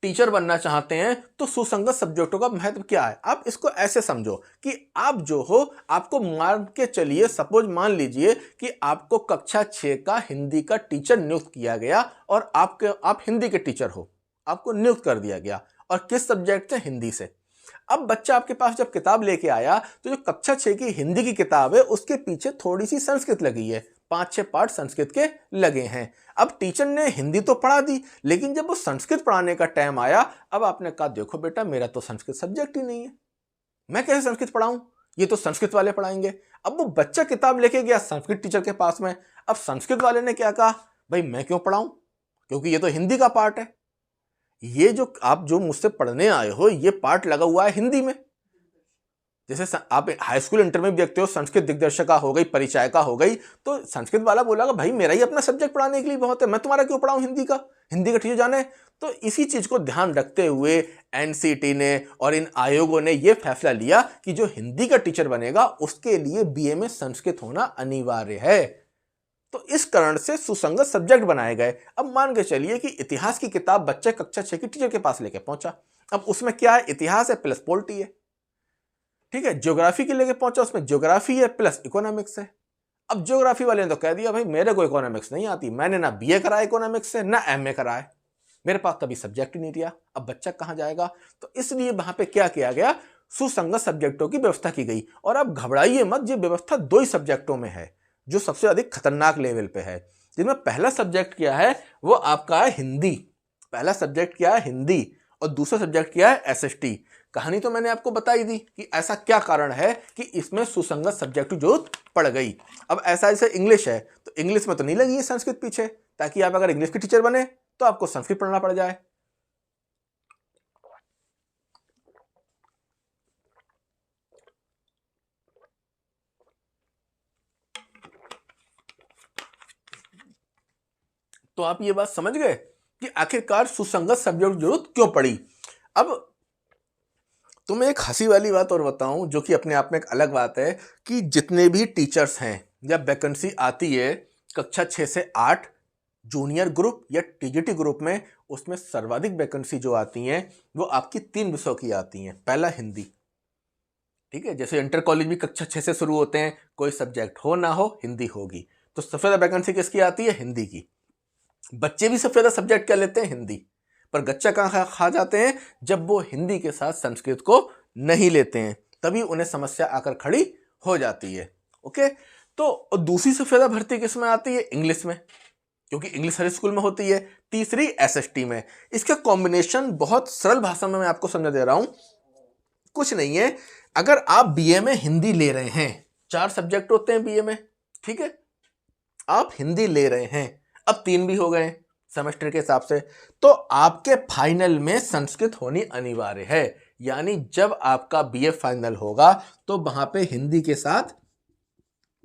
A: टीचर बनना चाहते हैं तो सुसंगत सब्जेक्टों का महत्व क्या है। आप इसको ऐसे समझो कि आप जो हो, आपको मान के चलिए, सपोज मान लीजिए कि आपको कक्षा 6 का हिंदी का टीचर नियुक्त किया गया और आप हिंदी के टीचर हो, आपको नियुक्त कर दिया गया। और किस सब्जेक्ट से, हिंदी से। अब बच्चा आपके पास जब किताब लेके आया तो जो कक्षा 6 की हिंदी की किताब है उसके पीछे थोड़ी सी संस्कृत लगी है, 5-6 पार्ट संस्कृत के लगे हैं। अब टीचर ने हिंदी तो पढ़ा दी, लेकिन जब वो संस्कृत पढ़ाने का टाइम आया, अब आपने कहा देखो बेटा मेरा तो संस्कृत सब्जेक्ट ही नहीं है, मैं कैसे संस्कृत पढ़ाऊं, ये तो संस्कृत वाले पढ़ाएंगे। अब वो बच्चा किताब लेके गया संस्कृत टीचर के पास में। अब संस्कृत वाले ने क्या कहा, भाई मैं क्यों पढ़ाऊं, क्योंकि ये तो हिंदी का पार्ट है, ये जो आप जो मुझसे पढ़ने आए हो ये पार्ट लगा हुआ है हिंदी में। जैसे आप हाई स्कूल इंटर में भी देखते हो, संस्कृत दिग्दर्शिका हो गई, परिचायिका हो गई, तो संस्कृत वाला बोला भाई मेरा ही अपना सब्जेक्ट पढ़ाने के लिए बहुत है, मैं तुम्हारा क्यों पढ़ाऊं हिंदी का टीचर जाने। तो इसी चीज को ध्यान रखते हुए एनसीटी ने और इन आयोगों ने यह फैसला लिया कि जो हिंदी का टीचर बनेगा उसके लिए बीए में संस्कृत होना अनिवार्य है। तो इस कारण से सुसंगत सब्जेक्ट बनाए गए। अब मान के चलिए कि इतिहास की किताब बच्चे कक्षा 6 की टीचर के पास लेके पहुंचा। अब उसमें क्या है, इतिहास है प्लस पॉलिटी है, ठीक है। ज्योग्राफी के लेके पहुंचा, उसमें ज्योग्राफी है प्लस इकोनॉमिक्स है। अब ज्योग्राफी वाले ने तो कह दिया भाई मेरे को इकोनॉमिक्स नहीं आती, मैंने ना बीए करा इकोनॉमिक्स से ना एमए करा है, मेरे पास कभी सब्जेक्ट ही नहीं दिया, अब बच्चा कहां जाएगा। तो इसलिए वहां पे क्या किया गया, सुसंगत सब्जेक्टों की व्यवस्था की गई। और अब घबराइए मत, ये व्यवस्था 2 ही सब्जेक्टों में है जो सबसे अधिक खतरनाक लेवल पे है, जिनमें पहला सब्जेक्ट क्या है वो आपका है हिंदी। पहला सब्जेक्ट क्या है, हिंदी, और दूसरा सब्जेक्ट क्या है, एसएसटी। कहानी तो मैंने आपको बताई दी कि ऐसा क्या कारण है कि इसमें सुसंगत सब्जेक्ट की जरूरत पड़ गई। अब ऐसा जैसे इंग्लिश है तो इंग्लिश में तो नहीं लगी है संस्कृत पीछे, ताकि आप अगर इंग्लिश के टीचर बने तो आपको संस्कृत पढ़ना पड़ जाए। तो आप ये बात समझ गए कि आखिरकार सुसंगत सब्जेक्ट की जरूरत क्यों पड़ी। अब तुम्हें एक हंसी वाली बात और बताऊं, जो कि अपने आप में एक अलग बात है, कि जितने भी टीचर्स हैं जब वैकेंसी आती है कक्षा 6 से 8 जूनियर ग्रुप या टीजीटी ग्रुप में, उसमें सर्वाधिक वैकेंसी जो आती हैं वो आपकी 3 विषयों की आती हैं। पहला हिंदी, ठीक है, जैसे इंटर कॉलेज भी कक्षा 6 से शुरू होते हैं, कोई सब्जेक्ट हो ना हो हिंदी होगी, तो सबसे ज्यादा वैकेंसी किसकी आती है, हिंदी की। बच्चे भी सबसे ज्यादा सब्जेक्ट क्या लेते हैं, हिंदी। पर गच्चा कहाँ खा जाते हैं, जब वो हिंदी के साथ संस्कृत को नहीं लेते हैं, तभी उन्हें समस्या आकर खड़ी हो जाती है। ओके, तो दूसरी सबसे ज्यादा भर्ती किस में आती है, इंग्लिश में, क्योंकि इंग्लिश हर स्कूल में होती है। तीसरी एसएसटी में। इसका कॉम्बिनेशन बहुत सरल भाषा में मैं आपको समझा दे रहा हूं, कुछ नहीं है। अगर आप बीए में हिंदी ले रहे हैं, 4 सब्जेक्ट होते हैं बीए में, ठीक है, आप हिंदी ले रहे हैं, अब 3 भी हो गए सेमेस्टर के हिसाब से, तो आपके फाइनल में संस्कृत होनी अनिवार्य है। यानी जब आपका बीए फाइनल होगा तो वहां पे हिंदी के साथ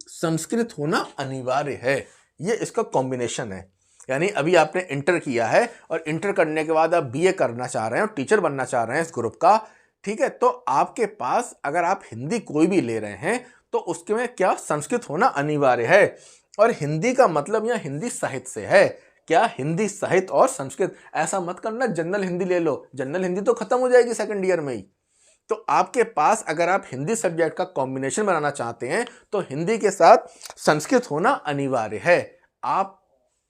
A: संस्कृत होना अनिवार्य है। ये इसका कॉम्बिनेशन है। यानी अभी आपने इंटर किया है और इंटर करने के बाद आप बीए करना चाह रहे हैं और टीचर बनना चाह रहे हैं इस ग्रुप का, ठीक है, तो आपके पास अगर आप हिंदी कोई भी ले रहे हैं तो उसके में क्या, संस्कृत होना अनिवार्य है। और हिंदी का मतलब यहां हिंदी साहित्य से है, क्या, हिंदी साहित्य और संस्कृत। ऐसा मत करना जनरल हिंदी ले लो, जनरल हिंदी तो खत्म हो जाएगी सेकंड ईयर में ही। तो आपके पास अगर आप हिंदी सब्जेक्ट का कॉम्बिनेशन बनाना चाहते हैं तो हिंदी के साथ संस्कृत होना अनिवार्य है। आप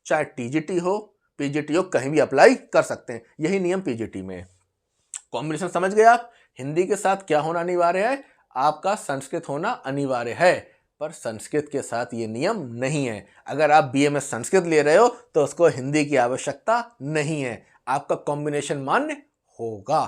A: चाहे टीजीटी हो पीजीटी हो कहीं भी अप्लाई कर सकते हैं, यही नियम पीजीटी में है। कॉम्बिनेशन समझ गए आप, हिंदी के साथ क्या होना अनिवार्य है, आपका संस्कृत होना अनिवार्य है। पर संस्कृत के साथ ये नियम नहीं है। अगर आप बीए में संस्कृत ले रहे हो तो उसको हिंदी की आवश्यकता नहीं है, आपका कॉम्बिनेशन मान्य होगा।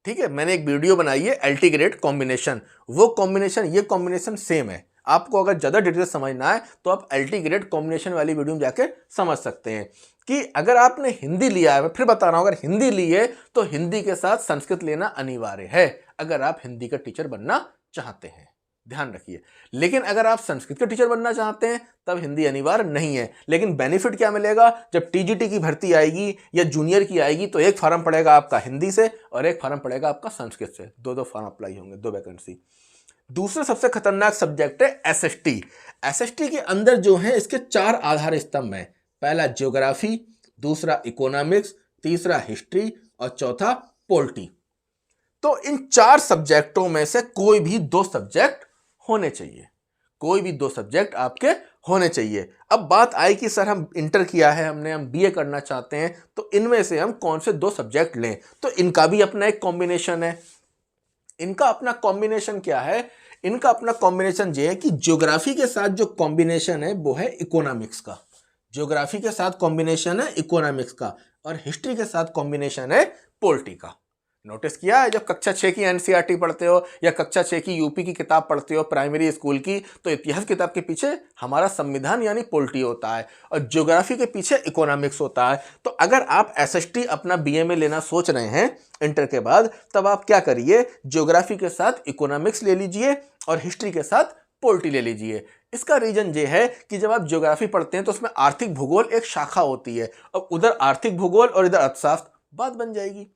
A: ठीक है, मैंने एक वीडियो बनाई है एल्टी ग्रेड कॉम्बिनेशन, वो कॉम्बिनेशन ये कॉम्बिनेशन सेम है। आपको अगर ज्यादा डिटेल समझना है तो आप एल्टी ग्रेड कॉम्बिनेशन वाली वीडियो में जाके समझ सकते हैं कि अगर आपने हिंदी लिया है, मैं फिर बता रहा हूं, अगर हिंदी ली है तो हिंदी के साथ संस्कृत लेना अनिवार्य है अगर आप हिंदी का टीचर बनना चाहते हैं, ध्यान रखिए। लेकिन अगर आप संस्कृत के टीचर बनना चाहते हैं तब हिंदी अनिवार्य नहीं है। लेकिन बेनिफिट क्या मिलेगा, जब टीजीटी की भर्ती आएगी या जूनियर की आएगी तो एक फॉर्म पड़ेगा आपका हिंदी से और एक फॉर्म पड़ेगा आपका संस्कृत से, दो फॉर्म अप्लाई होंगे, 2 वैकेंसी। दूसरा सबसे खतरनाक सब्जेक्ट है एसएसटी। एसएसटी के अंदर जो है इसके 4 आधार स्तंभ हैं। पहला ज्योग्राफी, दूसरा इकोनॉमिक्स, तीसरा हिस्ट्री और चौथा पॉलिटी। तो इन 4 सब्जेक्टों में से कोई भी 2 सब्जेक्ट होने चाहिए, कोई भी 2 सब्जेक्ट आपके होने चाहिए। अब बात आई कि सर हम इंटर किया है हमने, हम बीए करना चाहते हैं, तो इनमें से हम कौन से 2 सब्जेक्ट लें। तो इनका भी अपना एक कॉम्बिनेशन है। इनका अपना कॉम्बिनेशन क्या है, इनका अपना कॉम्बिनेशन ये है कि ज्योग्राफी के साथ जो कॉम्बिनेशन है वो है इकोनॉमिक्स का, ज्योग्राफी के साथ कॉम्बिनेशन है इकोनॉमिक्स का, और हिस्ट्री के साथ कॉम्बिनेशन है पॉलिटी का। नोटिस किया है, जब कक्षा 6 की एनसीईआरटी पढ़ते हो या कक्षा 6 की यूपी की किताब पढ़ते हो प्राइमरी स्कूल की, तो इतिहास किताब के पीछे हमारा संविधान यानी पॉलिटी होता है और ज्योग्राफी के पीछे इकोनॉमिक्स होता है। तो अगर आप एसएसटी अपना बीए में लेना सोच रहे हैं इंटर के बाद, तब आप क्या करिए, ज्योग्राफी के साथ इकोनॉमिक्स ले लीजिए और हिस्ट्री के साथ पोलिटी ले लीजिए। इसका रीजन ये है कि जब आप ज्योग्राफी पढ़ते हैं तो उसमें आर्थिक भूगोल एक शाखा होती है, अब उधर आर्थिक भूगोल और इधर अर्थशास्त्र, बात बन जाएगी।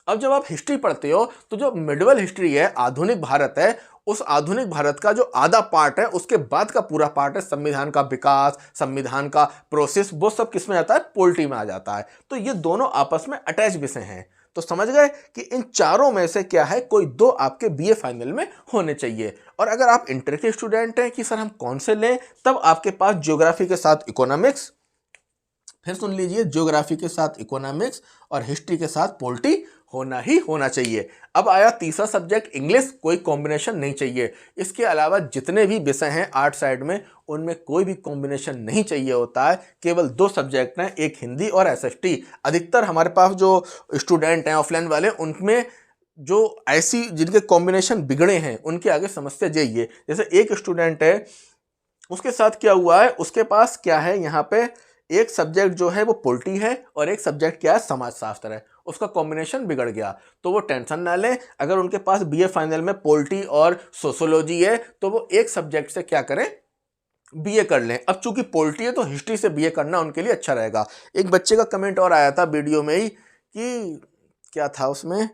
A: अब जब आप हिस्ट्री पढ़ते हो तो जो मिडवल हिस्ट्री है, आधुनिक भारत है, उस आधुनिक भारत का जो आधा पार्ट है उसके बाद का पूरा पार्ट है संविधान का विकास, संविधान का प्रोसेस, वो सब किस में आता है? पोलिटी में आ जाता है। तो ये दोनों आपस में अटैच विषय हैं। तो समझ गए कि इन चारों में से क्या है, कोई दो आपके बीए फाइनल में होने चाहिए। और अगर आप इंटर के स्टूडेंट हैं कि सर हम कौन से लें, तब आपके पास ज्योग्राफी के साथ इकोनॉमिक्स, फिर सुन लीजिए, ज्योग्राफी के साथ इकोनॉमिक्स और हिस्ट्री के साथ पॉलिटी होना ही होना चाहिए। अब आया तीसरा सब्जेक्ट इंग्लिश, कोई कॉम्बिनेशन नहीं चाहिए। इसके अलावा जितने भी विषय हैं आर्ट साइड में, उनमें कोई भी कॉम्बिनेशन नहीं चाहिए होता है। केवल दो सब्जेक्ट हैं, एक हिंदी और एसएसटी। अधिकतर हमारे पास जो स्टूडेंट हैं ऑफलाइन वाले, उनमें जो ऐसी जिनके कॉम्बिनेशन बिगड़े हैं उनके आगे समस्या यही है। जैसे एक स्टूडेंट है, उसके साथ क्या हुआ है, उसके पास क्या है, यहाँ पे एक सब्जेक्ट जो है वो पॉलिटी है और एक सब्जेक्ट क्या है, समाजशास्त्र है। उसका कॉम्बिनेशन बिगड़ गया, तो वो टेंशन ना लें। अगर उनके पास बीए फाइनल में पॉलिटी और सोशियोलॉजी है तो वो एक सब्जेक्ट से क्या करें, बीए कर लें। अब चूंकि पॉलिटी है तो हिस्ट्री से बीए करना उनके लिए अच्छा रहेगा। एक बच्चे का कमेंट और आया था वीडियो में ही कि क्या था उसमें,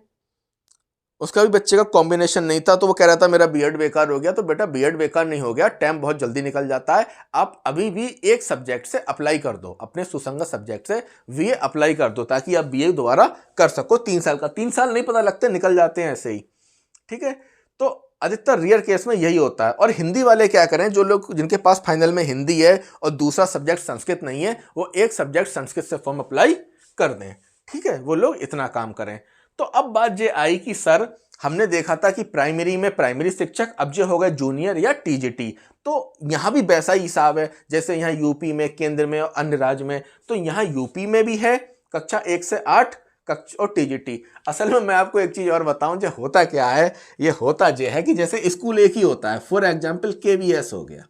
A: उसका भी बच्चे का कॉम्बिनेशन नहीं था, तो वो कह रहा था मेरा बीएड बेकार हो गया। तो बेटा बीएड बेकार नहीं हो गया, टाइम बहुत जल्दी निकल जाता है। आप अभी भी एक सब्जेक्ट से अप्लाई कर दो, अपने सुसंगत सब्जेक्ट से बीए अप्लाई कर दो, ताकि आप बीए दोबारा कर सको। 3 साल का, 3 साल नहीं पता लगते, निकल जाते हैं ऐसे ही, ठीक है। तो अधिकतर रियर केस में यही होता है। और हिंदी वाले क्या करें, जो लोग जिनके पास फाइनल में हिंदी है और दूसरा सब्जेक्ट संस्कृत नहीं है, वो एक सब्जेक्ट संस्कृत से फॉर्म अप्लाई कर दें, ठीक है। वो लोग इतना काम करें। तो अब बात ये आई कि सर हमने देखा था कि प्राइमरी में प्राइमरी शिक्षक, अब जो हो गए जूनियर या टीजीटी। तो यहाँ भी वैसा ही हिसाब है जैसे यहाँ यूपी में, केंद्र में और अन्य राज्य में। तो यहाँ यूपी में भी है कक्षा 1 से 8 कक्षा और टीजीटी। असल में मैं आपको एक चीज़ और बताऊं, जो होता क्या है, ये होता जो है कि जैसे स्कूल एक ही होता है। फॉर एग्जाम्पल केवीएस हो गया,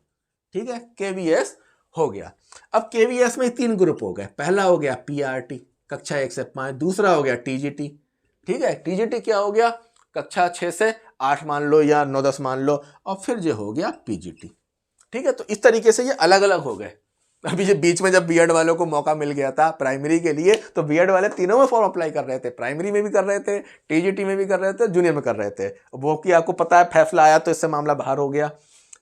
A: ठीक है, केवीएस हो गया। अब केवीएस में 3 ग्रुप हो गए। पहला हो गया पीआरटी, कक्षा 1 से 5। दूसरा हो गया टीजीटी, ठीक है। टीजीटी क्या हो गया, कक्षा 6 से 8 मान लो या 9-10 मान लो। और फिर जो हो गया पीजीटी, ठीक है। तो इस तरीके से ये अलग अलग हो गए। अभी ये बीच में जब बीएड वालों को मौका मिल गया था प्राइमरी के लिए, तो बीएड वाले तीनों में फॉर्म अप्लाई कर रहे थे। प्राइमरी में भी कर रहे थे, टीजीटी में भी कर रहे थे, जूनियर में कर रहे थे। वो कि आपको पता है फैसला आया तो इससे मामला बाहर हो गया।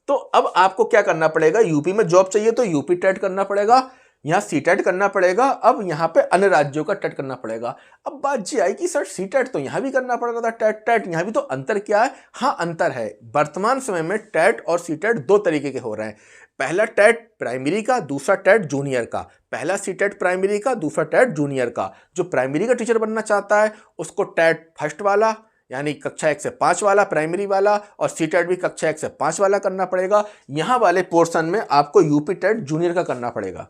A: तो अब आपको क्या करना पड़ेगा, यूपी में जॉब चाहिए तो यूपी टेट करना पड़ेगा, यहाँ सीटेट करना पड़ेगा। अब यहाँ पे अन्य राज्यों का टेट करना पड़ेगा। अब बात ये आई कि सर सीटेट तो यहाँ भी करना पड़ेगा था, टेट टेट यहाँ भी, तो अंतर क्या है? हाँ अंतर है। वर्तमान समय में टेट और सीटेट 2 तरीके के हो रहे हैं। पहला टेट प्राइमरी का, दूसरा टेट जूनियर का। पहला सीटेट प्राइमरी का, दूसरा टेट जूनियर का। जो प्राइमरी का टीचर बनना चाहता है उसको टेट फर्स्ट वाला यानी कक्षा 1 से 5 वाला प्राइमरी वाला, और सीटेट भी कक्षा 1 से 5 वाला करना पड़ेगा। यहाँ वाले पोर्शन में आपको यूपी टेट जूनियर का करना पड़ेगा।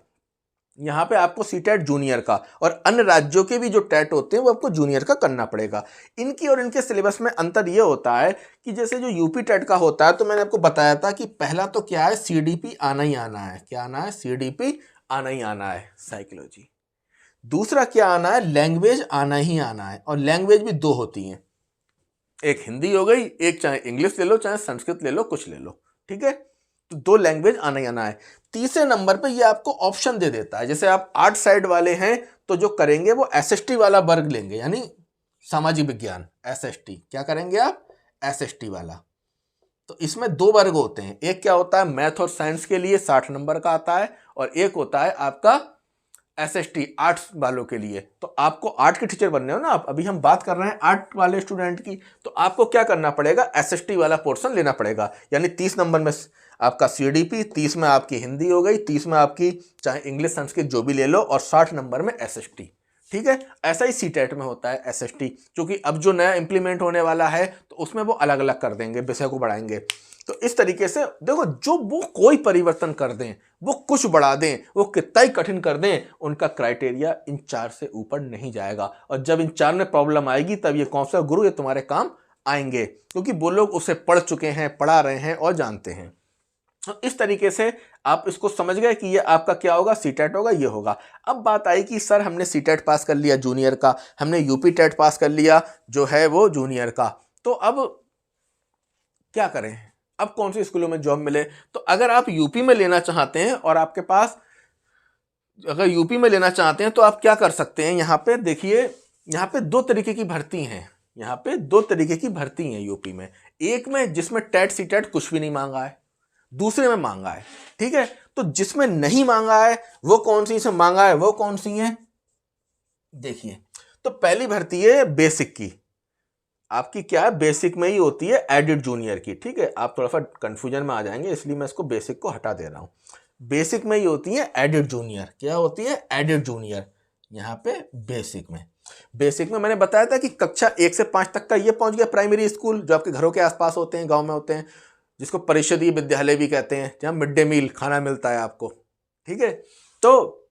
A: यहाँ पे आपको सीटेट जूनियर का, और अन्य राज्यों के भी जो टेट होते हैं वो आपको जूनियर का करना पड़ेगा। इनकी और इनके सिलेबस में अंतर ये होता है कि जैसे जो यूपी टेट का होता है, तो मैंने आपको बताया था कि पहला तो क्या है, सीडीपी आना ही आना है। क्या आना है? सीडीपी आना ही आना है, साइकोलॉजी। दूसरा क्या आना है? लैंग्वेज आना ही आना है। और लैंग्वेज भी 2 होती हैं, एक हिंदी हो गई, एक चाहे इंग्लिश ले लो चाहे संस्कृत ले लो, कुछ ले लो, ठीक है। तो 2 लैंग्वेज आना ही आना है। तीसरे नंबर पे ये आपको ऑप्शन दे देता है। जैसे आप आर्ट साइड वाले हैं तो जो करेंगे वो एसएसटी वाला वर्ग लेंगे, यानी सामाजिक विज्ञान, एसएसटी। क्या करेंगे आप? एसएसटी वाला। तो इसमें 2 वर्ग होते हैं। एक क्या होता है, मैथ और साइंस के लिए 60 नंबर का आता है, और एक होता है आपका एसएसटी आर्ट्स वालों के लिए। तो आपको आर्ट के टीचर बनने हो ना आप, अभी हम बात कर रहे हैं आर्ट वाले स्टूडेंट की, तो आपको क्या करना पड़ेगा, एसएसटी वाला पोर्शन लेना पड़ेगा। यानी 30 नंबर में आपका सीडीपी, 30 में आपकी हिंदी हो गई, 30 में आपकी चाहे इंग्लिश संस्कृत जो भी ले लो, और 60 नंबर में एसएसटी, ठीक है। ऐसा ही सीटेट में होता है एसएसटी, क्योंकि अब जो नया इंप्लीमेंट होने वाला है तो उसमें वो अलग अलग कर देंगे, विषय को बढ़ाएंगे। तो इस तरीके से देखो, जो वो कोई परिवर्तन कर दें, वो कुछ बढ़ा दें, वो कितना ही कठिन कर दें, उनका क्राइटेरिया इन 4 से ऊपर नहीं जाएगा। और जब इन 4 में प्रॉब्लम आएगी तब ये कौन सा गुरु ये तुम्हारे काम आएंगे, क्योंकि वो लोग उसे पढ़ चुके हैं, पढ़ा रहे हैं और जानते हैं। तो इस तरीके से आप इसको समझ गए कि ये आपका क्या होगा, सीटेट होगा, ये होगा। अब बात आई कि सर हमने सीटेट पास कर लिया जूनियर का, हमने यूपी टेट पास कर लिया जो है वो जूनियर का, तो अब क्या करें? अब कौन सी स्कूलों में जॉब मिले, तो अगर आप यूपी में लेना चाहते हैं और आपके पास, अगर यूपी में लेना चाहते हैं तो आप क्या कर सकते हैं, यहाँ पे देखिए, यहाँ पे दो तरीके की भर्ती हैं, यहाँ पे दो तरीके की भर्ती हैं यूपी में। एक में जिसमें टेट सीटेट कुछ भी नहीं मांगा है, दूसरे में मांगा है, ठीक है। तो जिसमें नहीं मांगा है वो कौन सी, से मांगा है वो कौन सी है, देखिए। तो पहली भर्ती है बेसिक की, आपकी क्या है, बेसिक में ही होती है एडिड जूनियर की, ठीक है। आप थोड़ा सा कंफ्यूजन में आ जाएंगे, इसलिए मैं इसको बेसिक को हटा दे रहा हूं। बेसिक में ही होती है एडिड जूनियर, क्या होती है, एडिड जूनियर, यहाँ पे बेसिक में। बेसिक में मैंने बताया था कि कक्षा 1 से 5 तक का ये पहुंच गया प्राइमरी स्कूल, जो आपके घरों के आसपास होते हैं, गांव में होते हैं, जिसको परिषदीय विद्यालय भी कहते हैं, जहाँ मिड डे मील खाना मिलता है आपको, ठीक है। तो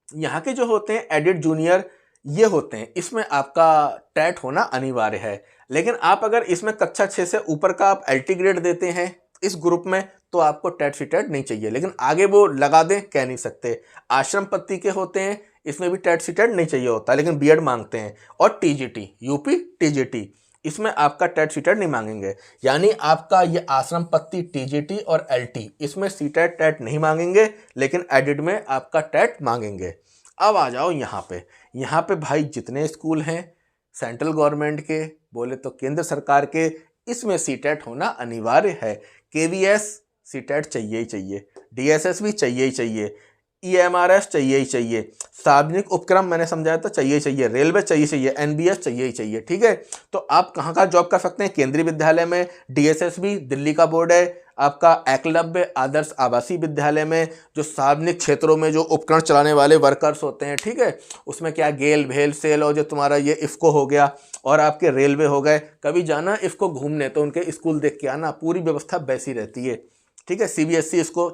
A: यहाँ के जो होते हैं एडिड जूनियर, ये होते हैं, इसमें आपका टेट होना अनिवार्य है। लेकिन आप अगर इसमें कक्षा 6 से ऊपर का आप एलटी ग्रेड देते हैं इस ग्रुप में, तो आपको टेट सीटेट नहीं चाहिए। लेकिन आगे वो लगा दें, कह नहीं सकते। आश्रम पत्ती के होते हैं, इसमें भी टेट सीटेट नहीं चाहिए होता, लेकिन बीएड मांगते हैं। और टीजीटी, यूपी टीजीटी, इसमें आपका टेट सीटेट नहीं मांगेंगे। यानी आपका ये आश्रम पत्ती, टीजीटी और एलटी, इसमें सीटेट टेट नहीं मांगेंगे, लेकिन एडिड में आपका टेट मांगेंगे। अब आ जाओ यहाँ पे भाई जितने स्कूल हैं सेंट्रल गवर्नमेंट के, बोले तो केंद्र सरकार के, इसमें सीटेट होना अनिवार्य है। केवीएस सीटेट चाहिए ही चाहिए, डीएसएस भी चाहिए ही चाहिए, ईएमआरएस चाहिए ही चाहिए, सार्वजनिक उपक्रम मैंने समझाया था चाहिए ही चाहिए, रेलवे चाहिए चाहिए, एनबीएस चाहिए ही चाहिए, ठीक है। तो आप कहाँ कहाँ जॉब कर सकते हैं, केंद्रीय विद्यालय में, डीएसएस भी दिल्ली का बोर्ड है, आपका एकलव्य आदर्श आवासीय विद्यालय में, जो सार्वजनिक क्षेत्रों में जो उपकरण चलाने वाले वर्कर्स होते हैं, ठीक है, उसमें क्या गेल भेल सेल, और जो तुम्हारा ये इफ्को हो गया, और आपके रेलवे हो गए। कभी जाना इफ्को घूमने तो उनके स्कूल देख के आना, पूरी व्यवस्था वैसी रहती है, ठीक है। सीबीएसई इसको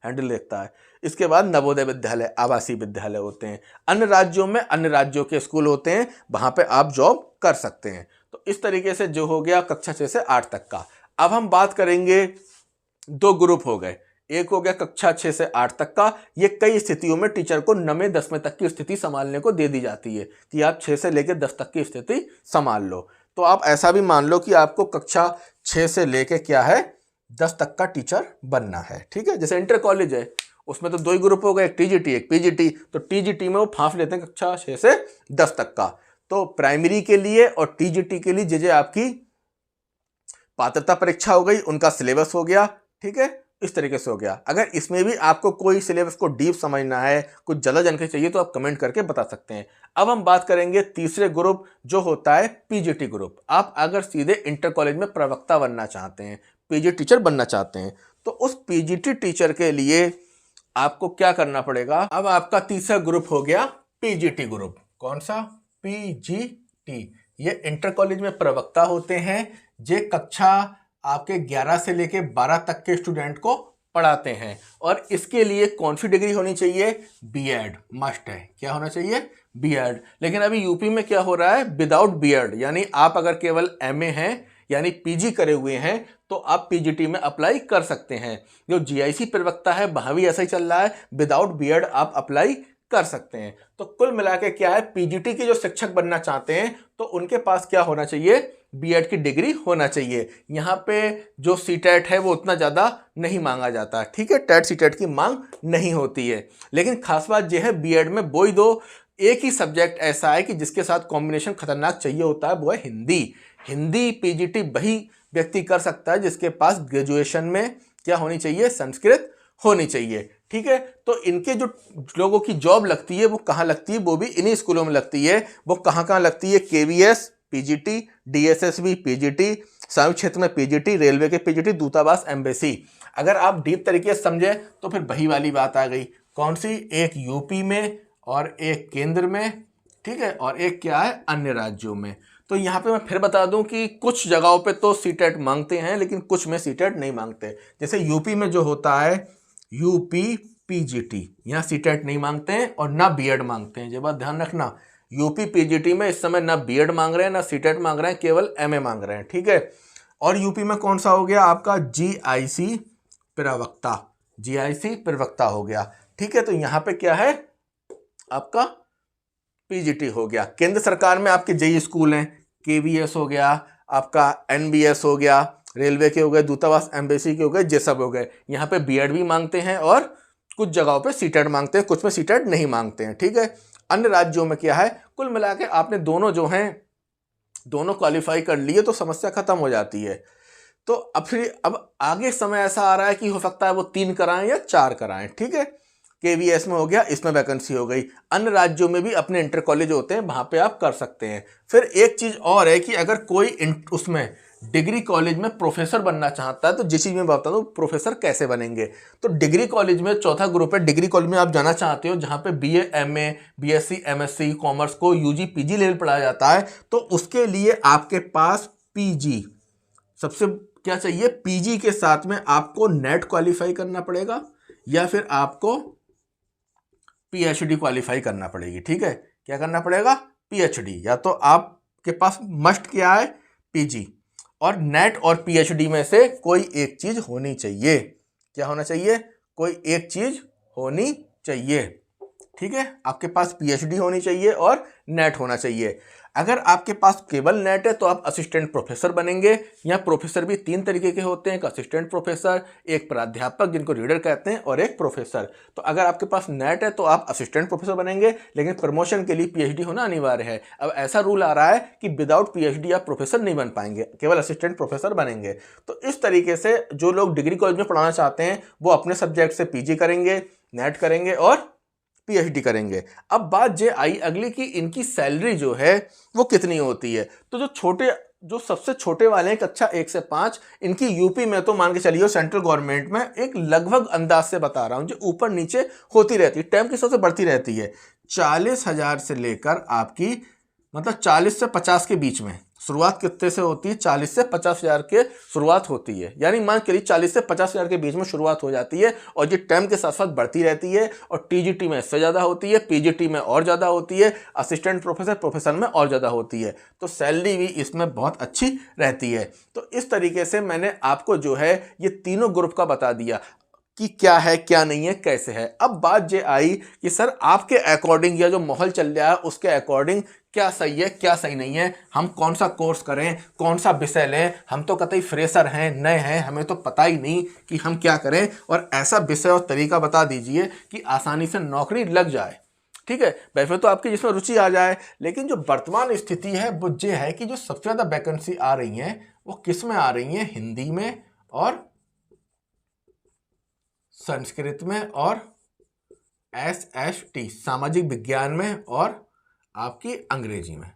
A: हैंडल देखता है। इसके बाद नवोदय विद्यालय, आवासीय विद्यालय होते हैं। अन्य राज्यों में अन्य राज्यों के स्कूल होते हैं, वहां पे आप जॉब कर सकते हैं। तो इस तरीके से जो हो गया कक्षा 6 से 8 तक का। अब हम बात करेंगे, दो ग्रुप हो गए, एक हो गया कक्षा 6 से 8 तक का। ये कई स्थितियों में टीचर को 9वें 10वें तक की स्थिति संभालने को दे दी जाती है कि आप 6 से लेकर 10 तक की स्थिति संभाल लो। तो आप ऐसा भी मान लो कि आपको कक्षा 6 से लेके क्या है 10 तक का टीचर बनना है, ठीक है। जैसे इंटर कॉलेज है, उसमें तो दो ही ग्रुप हो गए, एक टीजीटी एक पीजीटी। तो टीजीटी में वो फांफ लेते हैं कक्षा 6 से 10 तक का। तो प्राइमरी के लिए और टीजीटी के लिए जे आपकी पात्रता परीक्षा हो गई, उनका सिलेबस हो गया, ठीक है, इस तरीके से हो गया। अगर इसमें भी आपको कोई सिलेबस को डीप समझना है, कुछ ज़्यादा जानकारी चाहिए, तो आप कमेंट करके बता सकते हैं। अब हम बात करेंगे तीसरे ग्रुप, जो होता है पीजीटी ग्रुप। आप अगर सीधे इंटर कॉलेज में प्रवक्ता बनना चाहते हैं, पीजी टीचर बनना चाहते हैं, तो उस पीजीटी टीचर के लिए आपको क्या करना पड़ेगा। अब आपका तीसरा ग्रुप हो गया पीजीटी ग्रुप। कौन सा, पीजीटी। ये इंटर कॉलेज में प्रवक्ता होते हैं, जे कक्षा आपके 11 से लेके 12 तक के स्टूडेंट को पढ़ाते हैं। और इसके लिए कौन सी डिग्री होनी चाहिए, बीएड मस्ट है। क्या होना चाहिए, बीएड। लेकिन अभी यूपी में क्या हो रहा है, विदाउट बीएड, यानी आप अगर केवल एमए हैं यानी पीजी करे हुए हैं, तो आप पीजीटी में अप्लाई कर सकते हैं। जो जीआईसी प्रवक्ता है वहां भी ऐसा ही चल रहा है, विदाउट बीएड आप अप्लाई कर सकते हैं। तो कुल मिला के क्या है, पीजीटी के जो शिक्षक बनना चाहते हैं तो उनके पास क्या होना चाहिए, बीएड की डिग्री होना चाहिए। यहाँ पे जो सीटेट है वो उतना ज़्यादा नहीं मांगा जाता, ठीक है, टेट सीटेट की मांग नहीं होती है। लेकिन खास बात यह है, बीएड में वो ही दो, एक ही सब्जेक्ट ऐसा है कि जिसके साथ कॉम्बिनेशन खतरनाक चाहिए होता है, वो है हिंदी। हिंदी पीजीटी वही व्यक्ति कर सकता है जिसके पास ग्रेजुएशन में क्या होनी चाहिए, संस्कृत होनी चाहिए, ठीक है। तो इनके जो लोगों की जॉब लगती है वो कहाँ लगती है, वो भी इन्हीं स्कूलों में लगती है। वो कहाँ कहाँ लगती है, केवीएस पीजीटी, डीएसएसबी पीजीटी, सार्वजनिक क्षेत्र में पीजीटी, रेलवे के पीजीटी, दूतावास एम्बेसी। अगर आप डीप तरीके से समझे तो फिर वही वाली बात आ गई, कौन सी, एक यूपी में और एक केंद्र में, ठीक है, और एक क्या है अन्य राज्यों में। तो यहाँ पे मैं फिर बता दूं कि कुछ जगहों पे तो सीटेट मांगते हैं, लेकिन कुछ में सीटेट नहीं मांगते। जैसे यूपी में जो होता है यूपी पीजीटी, यहाँ सीटेट नहीं मांगते हैं और ना बीएड मांगते हैं। ये बात ध्यान रखना, यूपी पीजीटी में इस समय ना बीएड मांग रहे हैं ना सीटेट मांग रहे हैं, केवल एमए मांग रहे हैं, ठीक है। और यूपी में कौन सा हो गया आपका, जीआईसी प्रवक्ता, जीआईसी प्रवक्ता हो गया, ठीक है। तो यहाँ पे क्या है आपका पीजीटी हो गया। केंद्र सरकार में आपके जेई स्कूल हैं, केवीएस हो गया, आपका एनबीएस हो गया, रेलवे के हो गए, दूतावास एम्बेसी के हो गए, ये सब हो गए। यहाँ पे बीएड भी मांगते हैं और कुछ जगहों पे सीटेट मांगते हैं, कुछ में सीटेट नहीं मांगते हैं, ठीक है। अन्य राज्यों में क्या है, कुल मिला के आपने दोनों जो हैं दोनों क्वालिफाई कर लिए तो समस्या खत्म हो जाती है। तो अब आगे समय ऐसा आ रहा है कि हो सकता है वो 3 कराएं या 4 कराएं, ठीक है। केवीएस में हो गया, इसमें वैकेंसी हो गई। अन्य राज्यों में भी अपने इंटर कॉलेज होते हैं, वहां पे आप कर सकते हैं। फिर एक चीज और है कि अगर कोई उसमें डिग्री कॉलेज में प्रोफेसर बनना चाहता है, तो जिस चीज में बता दूं प्रोफेसर कैसे बनेंगे। तो डिग्री कॉलेज में चौथा ग्रुप है, डिग्री कॉलेज में आप जाना चाहते हो जहां पे BA, MA, BSc, MSc, commerce को यूजी, पीजी लेवल पढ़ाया जाता है। तो उसके लिए आपके पास पीजी, सबसे क्या चाहिए, पीजी के साथ में आपको नेट क्वालिफाई करना पड़ेगा या फिर आपको पीएचडी क्वालिफाई करना पड़ेगी, ठीक है। क्या करना पड़ेगा, पीएचडी, या तो आपके पास मस्ट क्या है, पीजी, और नेट और पीएचडी में से कोई एक चीज होनी चाहिए। क्या होना चाहिए, कोई एक चीज होनी चाहिए, ठीक है। आपके पास पीएचडी होनी चाहिए और नेट होना चाहिए। अगर आपके पास केवल नेट है तो आप असिस्टेंट प्रोफेसर बनेंगे। यहाँ प्रोफेसर भी 3 तरीके के होते हैं, एक असिस्टेंट प्रोफेसर, एक प्राध्यापक जिनको रीडर कहते हैं, और एक प्रोफेसर। तो अगर आपके पास नेट है तो आप असिस्टेंट प्रोफेसर बनेंगे, लेकिन प्रमोशन के लिए पीएचडी होना अनिवार्य है। अब ऐसा रूल आ रहा है कि विदाउट पीएचडी आप प्रोफेसर नहीं बन पाएंगे, केवल असिस्टेंट प्रोफेसर बनेंगे। तो इस तरीके से जो लोग डिग्री कॉलेज में पढ़ाना चाहते हैं वो अपने सब्जेक्ट से पीजी करेंगे, नेट करेंगे और पीएचडी करेंगे। अब बात ये आई अगली कि इनकी सैलरी जो है वो कितनी होती है। तो जो सबसे छोटे वाले हैं कक्षा 1 से 5, इनकी यूपी में तो मान के चलिए सेंट्रल गवर्नमेंट में एक लगभग अंदाज से बता रहा हूं, जो ऊपर नीचे होती रहती है, टाइम के हिसाब से बढ़ती रहती है। 40,000 से लेकर आपकी मतलब 40 से 50 के बीच में शुरुआत कितने से होती है, 40 से 50,000 के शुरुआत होती है। यानी मान के लिए 40 से 50,000 के बीच में शुरुआत हो जाती है और ये टाइम के साथ साथ बढ़ती रहती है। और टीजीटी में इससे ज़्यादा होती है, पीजीटी में और ज़्यादा होती है, असिस्टेंट प्रोफेसर, प्रोफेसर में और ज़्यादा होती है। तो सैलरी भी इसमें बहुत अच्छी रहती है। तो इस तरीके से मैंने आपको जो है ये तीनों ग्रुप का बता दिया कि क्या है, क्या नहीं है, कैसे है। अब बात ये आई कि सर आपके अकॉर्डिंग या जो माहौल चल रहा है उसके अकॉर्डिंग क्या सही है, क्या सही नहीं है, हम कौन सा कोर्स करें, कौन सा विषय लें। हम तो कतई फ्रेशर हैं, नए हैं, हमें तो पता ही नहीं कि हम क्या करें। और ऐसा विषय और तरीका बता दीजिए कि आसानी से नौकरी लग जाए, ठीक है। वैसे तो आपकी जिसमें रुचि आ जाए। लेकिन जो वर्तमान स्थिति है वो ये है कि जो सबसे ज़्यादा वैकेंसी आ रही हैं वो किस में आ रही हैं, हिंदी में और संस्कृत में और एसएसटी सामाजिक विज्ञान में और आपकी अंग्रेजी में।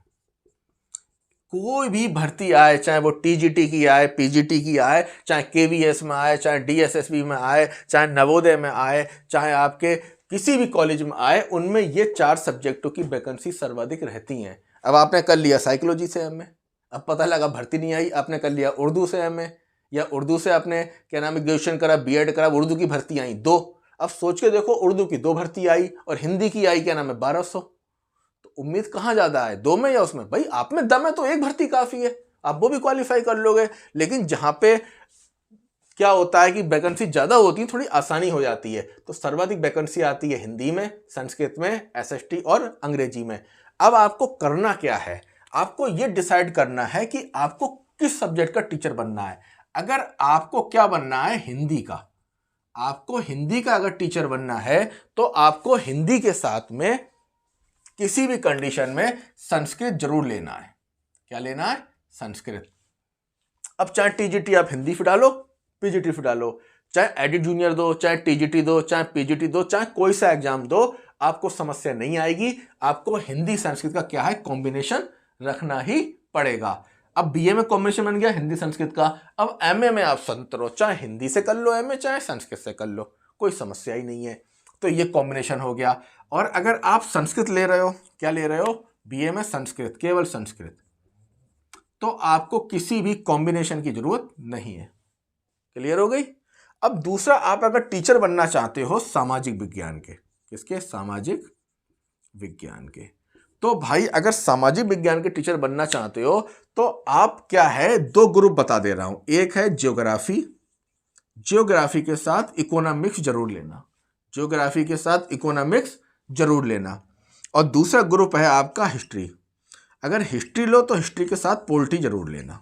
A: कोई भी भर्ती आए, चाहे वो टीजीटी की आए, पीजीटी की आए, चाहे केवीएस में आए, चाहे डीएसएसबी में आए, चाहे नवोदय में आए, चाहे आपके किसी भी कॉलेज में आए, उनमें ये 4 सब्जेक्टों की वैकेंसी सर्वाधिक रहती हैं। अब आपने कर लिया साइकोलॉजी से एमए, अब पता लगा भर्ती नहीं आई, आपने कर लिया उर्दू से एमए, या उर्दू से आपने क्या नाम है ग्रेजुएशन करा, बीएड करा, उर्दू की भर्ती आई 2। अब सोच के देखो, उर्दू की 2 भर्ती आई और हिंदी की आई क्या नाम है 1200। तो उम्मीद कहाँ ज्यादा है, 2 में या उसमें? भाई आप में दम है तो एक भर्ती काफी है, आप वो भी क्वालिफाई कर लोगे। लेकिन जहां पे क्या होता है कि वैकेंसी ज्यादा होती है, थोड़ी आसानी हो जाती है। तो सर्वाधिक वैकेंसी आती है हिंदी में, संस्कृत में, एसएसटी और अंग्रेजी में। अब आपको करना क्या है, आपको ये डिसाइड करना है कि आपको किस सब्जेक्ट का टीचर बनना है। अगर आपको क्या बनना है, हिंदी का, आपको हिंदी का अगर टीचर बनना है तो आपको हिंदी के साथ में किसी भी कंडीशन में संस्कृत जरूर लेना है। क्या लेना है, संस्कृत। अब चाहे टीजीटी आप हिंदी फिर डालो, पीजीटी फिर डालो, चाहे एडिट जूनियर दो, चाहे टीजीटी दो, चाहे पीजीटी दो, चाहे कोई सा एग्जाम दो, आपको समस्या नहीं आएगी। आपको हिंदी संस्कृत का क्या है, कॉम्बिनेशन रखना ही पड़ेगा। अब बीए में कॉम्बिनेशन बन गया हिंदी संस्कृत का। अब एमए में आप स्वतंत्र हो, चाहे हिंदी से कर लो एमए, चाहे संस्कृत से कर लो, कोई समस्या ही नहीं है। तो ये कॉम्बिनेशन हो गया। और अगर आप संस्कृत ले रहे हो, क्या ले रहे हो, बीए में संस्कृत, केवल संस्कृत, तो आपको किसी भी कॉम्बिनेशन की जरूरत नहीं है। क्लियर हो गई। अब दूसरा, आप अगर टीचर बनना चाहते हो सामाजिक विज्ञान के, किसके, सामाजिक विज्ञान के, तो भाई अगर सामाजिक विज्ञान के टीचर बनना चाहते हो तो आप क्या है, 2 ग्रुप बता दे रहा हूं। एक है ज्योग्राफी, ज्योग्राफी के साथ इकोनॉमिक्स जरूर लेना, ज्योग्राफी के साथ इकोनॉमिक्स जरूर लेना। और दूसरा ग्रुप है आपका हिस्ट्री। अगर हिस्ट्री लो तो हिस्ट्री के साथ पॉलिटी जरूर लेना।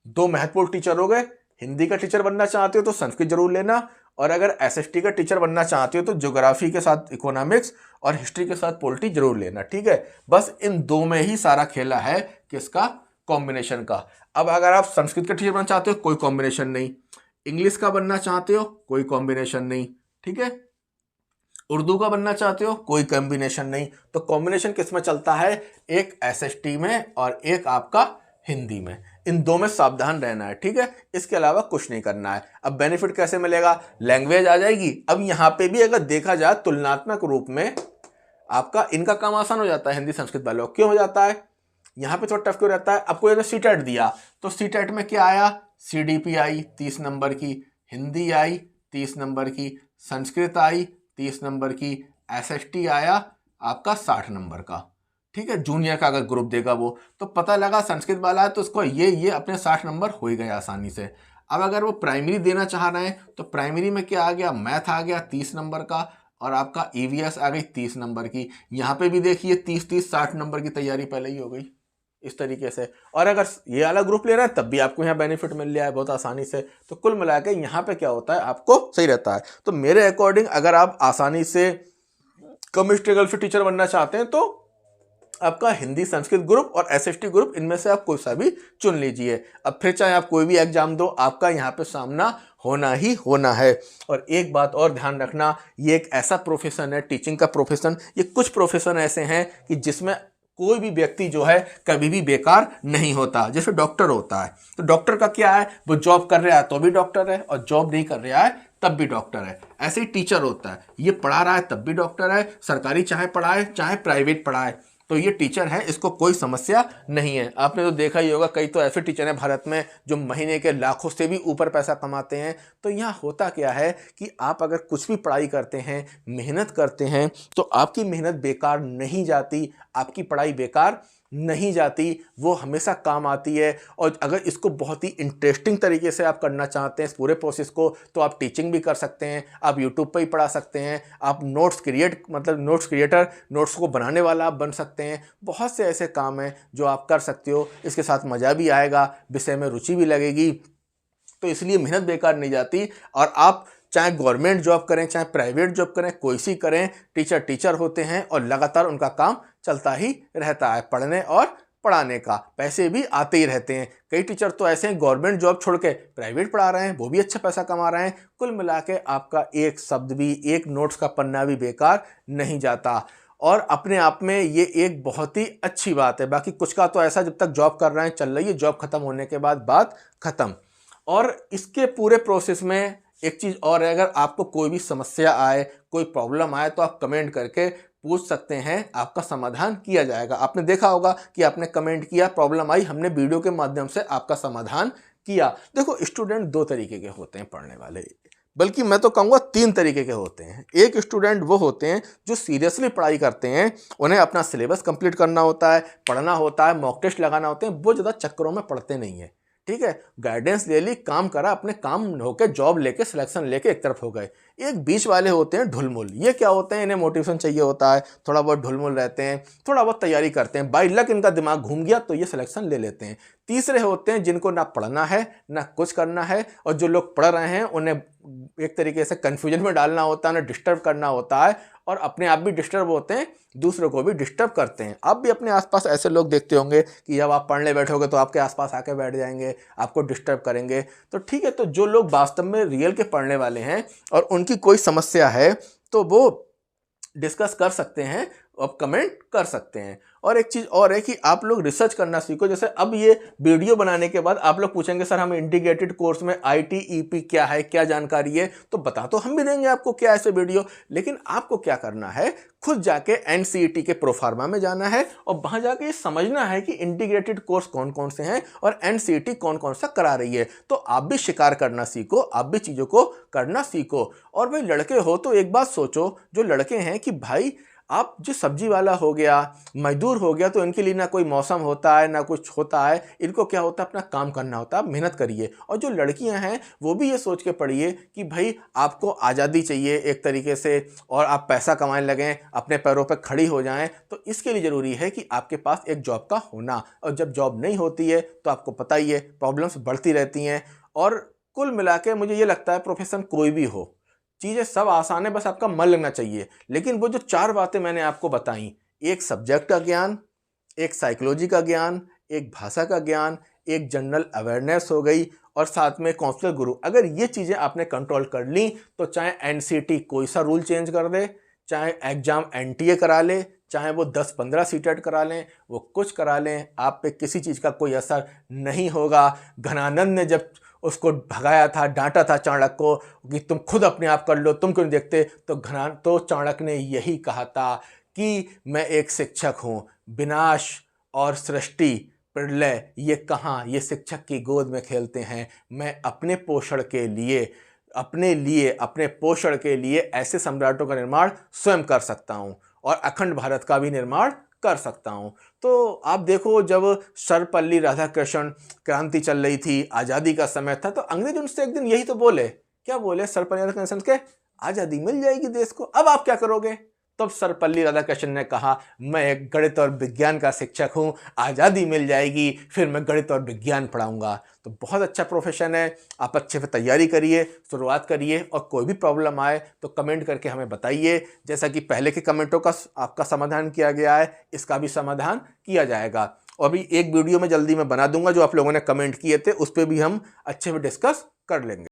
A: दो महत्वपूर्ण टीचर हो गए। हिंदी का टीचर बनना चाहते हो तो संस्कृत जरूर लेना, और अगर एसएसटी का टीचर बनना चाहते हो तो ज्योग्राफी के साथ इकोनॉमिक्स और हिस्ट्री के साथ पॉलिटी जरूर लेना। ठीक है, बस इन दो में ही सारा खेला है किसका, कॉम्बिनेशन का। अब अगर आप संस्कृत का टीचर बनना चाहते हो कोई कॉम्बिनेशन नहीं, इंग्लिश का बनना चाहते हो कोई कॉम्बिनेशन नहीं, ठीक है, उर्दू का बनना चाहते हो कोई कॉम्बिनेशन नहीं। तो कॉम्बिनेशन किस में चलता है, एक एसएसटी में और एक आपका हिंदी में। इन दो में सावधान रहना है, ठीक है, इसके अलावा कुछ नहीं करना है। अब बेनिफिट कैसे मिलेगा, लैंग्वेज आ जाएगी। अब यहां पे भी अगर देखा जाए तुलनात्मक रूप में आपका इनका काम आसान हो जाता है हिंदी संस्कृत वालों। क्यों हो जाता है, यहां पे थोड़ा टफ क्यों रहता है। आपको अगर सीटेट दिया तो सीटेट में क्या आया, सीडीपी आई 30 नंबर की, हिंदी आई 30 नंबर की, संस्कृत आई 30 नंबर की, एसएसटी आया आपका 60 नंबर का। ठीक है, जूनियर का अगर ग्रुप देगा वो, तो पता लगा संस्कृत वाला है तो उसको ये अपने 60 नंबर हो ही गए आसानी से। अब अगर वो प्राइमरी देना चाह रहे हैं तो प्राइमरी में क्या आ गया, मैथ आ गया 30 नंबर का, और आपका ईवीएस आ गई 30 नंबर की। यहाँ पे भी देखिए 30-30 60 नंबर की तैयारी पहले ही हो गई इस तरीके से। और अगर ये वाला ग्रुप ले रहा है तब भी आपको यहाँ बेनिफिट मिल रहा है बहुत आसानी से। तो कुल मिला के यहाँ पे क्या होता है, आपको सही रहता है। तो मेरे अकॉर्डिंग अगर आप आसानी से कम स्ट्रगल से टीचर बनना चाहते हैं तो आपका हिंदी संस्कृत ग्रुप और एसएसटी ग्रुप, इनमें से आप कोई सा भी चुन लीजिए। अब फिर चाहे आप कोई भी एग्जाम दो, आपका यहाँ पे सामना होना ही होना है। और एक बात और ध्यान रखना, ये एक ऐसा प्रोफेशन है, टीचिंग का प्रोफेशन, ये कुछ प्रोफेशन ऐसे हैं कि जिसमें कोई भी व्यक्ति जो है कभी भी बेकार नहीं होता। जैसे डॉक्टर होता है, तो डॉक्टर का क्या है, वो जॉब कर रहा है तो भी डॉक्टर है, और जॉब नहीं कर रहा है तब भी डॉक्टर है। ऐसे ही टीचर होता है, ये पढ़ा रहा है तब भी डॉक्टर है, सरकारी चाहे पढ़ाए चाहे प्राइवेट पढ़ाए, तो ये टीचर है, इसको कोई समस्या नहीं है। आपने तो देखा ही होगा, कई तो ऐसे टीचर हैं भारत में जो महीने के लाखों से भी ऊपर पैसा कमाते हैं। तो यहाँ होता क्या है कि आप अगर कुछ भी पढ़ाई करते हैं, मेहनत करते हैं, तो आपकी मेहनत बेकार नहीं जाती, आपकी पढ़ाई बेकार नहीं जाती, वो हमेशा काम आती है। और अगर इसको बहुत ही इंटरेस्टिंग तरीके से आप करना चाहते हैं इस पूरे प्रोसेस को, तो आप टीचिंग भी कर सकते हैं, आप यूट्यूब पर ही पढ़ा सकते हैं, आप नोट्स क्रिएटर, नोट्स को बनाने वाला आप बन सकते हैं। बहुत से ऐसे काम हैं जो आप कर सकते हो, इसके साथ मज़ा भी आएगा, विषय में रुचि भी लगेगी। तो इसलिए मेहनत बेकार नहीं जाती। और आप चाहे गवर्नमेंट जॉब करें चाहे प्राइवेट जॉब करें, कोई सी करें, टीचर होते हैं और लगातार उनका काम चलता ही रहता है, पढ़ने और पढ़ाने का, पैसे भी आते ही रहते हैं। कई टीचर तो ऐसे हैं गवर्नमेंट जॉब छोड़ के प्राइवेट पढ़ा रहे हैं, वो भी अच्छा पैसा कमा रहे हैं। कुल मिला के आपका एक शब्द भी, एक नोट्स का पन्ना भी बेकार नहीं जाता। और अपने आप में ये एक बहुत ही अच्छी बात है। बाकी कुछ का तो ऐसा, जब तक जॉब कर रहे हैं चल रही है, जॉब खत्म होने के बाद बात खत्म। और इसके पूरे प्रोसेस में एक चीज़ और है, अगर आपको कोई भी समस्या आए, कोई प्रॉब्लम आए, तो आप कमेंट करके पूछ सकते हैं, आपका समाधान किया जाएगा। आपने देखा होगा कि आपने कमेंट किया, प्रॉब्लम आई, हमने वीडियो के माध्यम से आपका समाधान किया। देखो, स्टूडेंट दो तरीके के होते हैं पढ़ने वाले, बल्कि मैं तो कहूँगा 3 तरीके के होते हैं। एक स्टूडेंट वो होते हैं जो सीरियसली पढ़ाई करते हैं, उन्हें अपना सिलेबस कंप्लीट करना होता है, पढ़ना होता है, मॉक टेस्ट लगाना होते हैं, वो ज़्यादा चक्करों में पढ़ते नहीं हैं। ठीक है, गाइडेंस ले ली, काम करा, अपने काम होके, जॉब लेके, सिलेक्शन लेके एक तरफ हो गए। एक बीच वाले होते हैं ढुलमुल। ये क्या होते हैं, इन्हें मोटिवेशन चाहिए होता है, थोड़ा बहुत ढुलमुल रहते हैं, थोड़ा बहुत तैयारी करते हैं, बाई लक इनका दिमाग घूम गया तो ये सिलेक्शन ले लेते हैं। तीसरे होते हैं जिनको ना पढ़ना है ना कुछ करना है, और जो लोग पढ़ रहे हैं उन्हें एक तरीके से कन्फ्यूजन में डालना होता है, उन्हें डिस्टर्ब करना होता है, और अपने आप भी डिस्टर्ब होते हैं, दूसरों को भी डिस्टर्ब करते हैं। आप भी अपने आसपास ऐसे लोग देखते होंगे कि जब आप पढ़ने बैठोगे तो आपके आसपास आके बैठ जाएंगे, आपको डिस्टर्ब करेंगे। तो ठीक है, तो जो लोग वास्तव में रियल के पढ़ने वाले हैं और उनकी कोई समस्या है तो वो डिस्कस कर सकते हैं, आप कमेंट कर सकते हैं। और एक चीज़ और है कि आप लोग रिसर्च करना सीखो। जैसे अब ये वीडियो बनाने के बाद आप लोग पूछेंगे सर हमें इंटीग्रेटेड कोर्स में ITEP क्या है, क्या जानकारी है, तो बता तो हम भी देंगे आपको क्या है ऐसे वीडियो। लेकिन आपको क्या करना है, खुद जाके NCERT के प्रोफार्मा में जाना है और वहाँ जाके ये समझना है कि इंटीग्रेटेड कोर्स कौन कौन से हैं और NCERT कौन कौन सा करा रही है। तो आप भी शिकार करना सीखो, आप भी चीज़ों को करना सीखो। और भाई लड़के हो तो एक बात सोचो, जो लड़के हैं, कि भाई आप जो सब्जी वाला हो गया, मजदूर हो गया, तो इनके लिए ना कोई मौसम होता है ना कुछ होता है, इनको क्या होता है अपना काम करना होता है। आप मेहनत करिए। और जो लड़कियां हैं वो भी ये सोच के पढ़िए कि भाई आपको आज़ादी चाहिए एक तरीके से, और आप पैसा कमाने लगें, अपने पैरों पर खड़ी हो जाएं। तो इसके लिए ज़रूरी है कि आपके पास एक जॉब का होना, और जब जॉब नहीं होती है तो आपको पता ही है प्रॉब्लम्स बढ़ती रहती हैं। और कुल मिला के मुझे ये लगता है प्रोफेशन कोई भी हो, चीज़ें सब आसान है, बस आपका मन लगना चाहिए। लेकिन वो जो 4 बातें मैंने आपको बताई, एक सब्जेक्ट का ज्ञान, एक साइकोलॉजी का ज्ञान, एक भाषा का ज्ञान, एक जनरल अवेयरनेस हो गई, और साथ में काउंसलर गुरु, अगर ये चीज़ें आपने कंट्रोल कर ली तो चाहे एनसीटी कोई सा रूल चेंज कर दे, चाहे एग्जाम एनटीए करा ले, चाहे वो 10-15 सीटेट करा लें, वो कुछ करा लें, आप पे किसी चीज़ का कोई असर नहीं होगा। घनानंद ने जब उसको भगाया था, डांटा था चाणक्य को कि तुम खुद अपने आप कर लो, तुम क्यों नहीं देखते, तो चाणक्य ने यही कहा था कि मैं एक शिक्षक हूँ, विनाश और सृष्टि प्रलय ये कहाँ, ये शिक्षक की गोद में खेलते हैं। मैं अपने पोषण के लिए, अपने पोषण के लिए ऐसे सम्राटों का निर्माण स्वयं कर सकता हूँ, और अखंड भारत का भी निर्माण कर सकता हूँ। तो आप देखो, जब सर्वपल्ली राधाकृष्ण क्रांति चल रही थी, आज़ादी का समय था, तो अंग्रेज उनसे एक दिन यही तो बोले, क्या बोले सर्वपल्ली राधाकृष्ण के, आज़ादी मिल जाएगी देश को, अब आप क्या करोगे। तब सर्वपल्ली राधाकृष्ण ने कहा, मैं एक गणित और विज्ञान का शिक्षक हूँ, आज़ादी मिल जाएगी, फिर मैं गणित और विज्ञान पढ़ाऊँगा। तो बहुत अच्छा प्रोफेशन है, आप अच्छे से तैयारी करिए, शुरुआत करिए, और कोई भी प्रॉब्लम आए तो कमेंट करके हमें बताइए। जैसा कि पहले के कमेंटों का आपका समाधान किया गया है, इसका भी समाधान किया जाएगा। और अभी एक वीडियो में जल्दी मैं बना दूंगा, जो आप लोगों ने कमेंट किए थे उस पर भी हम अच्छे से डिस्कस कर लेंगे।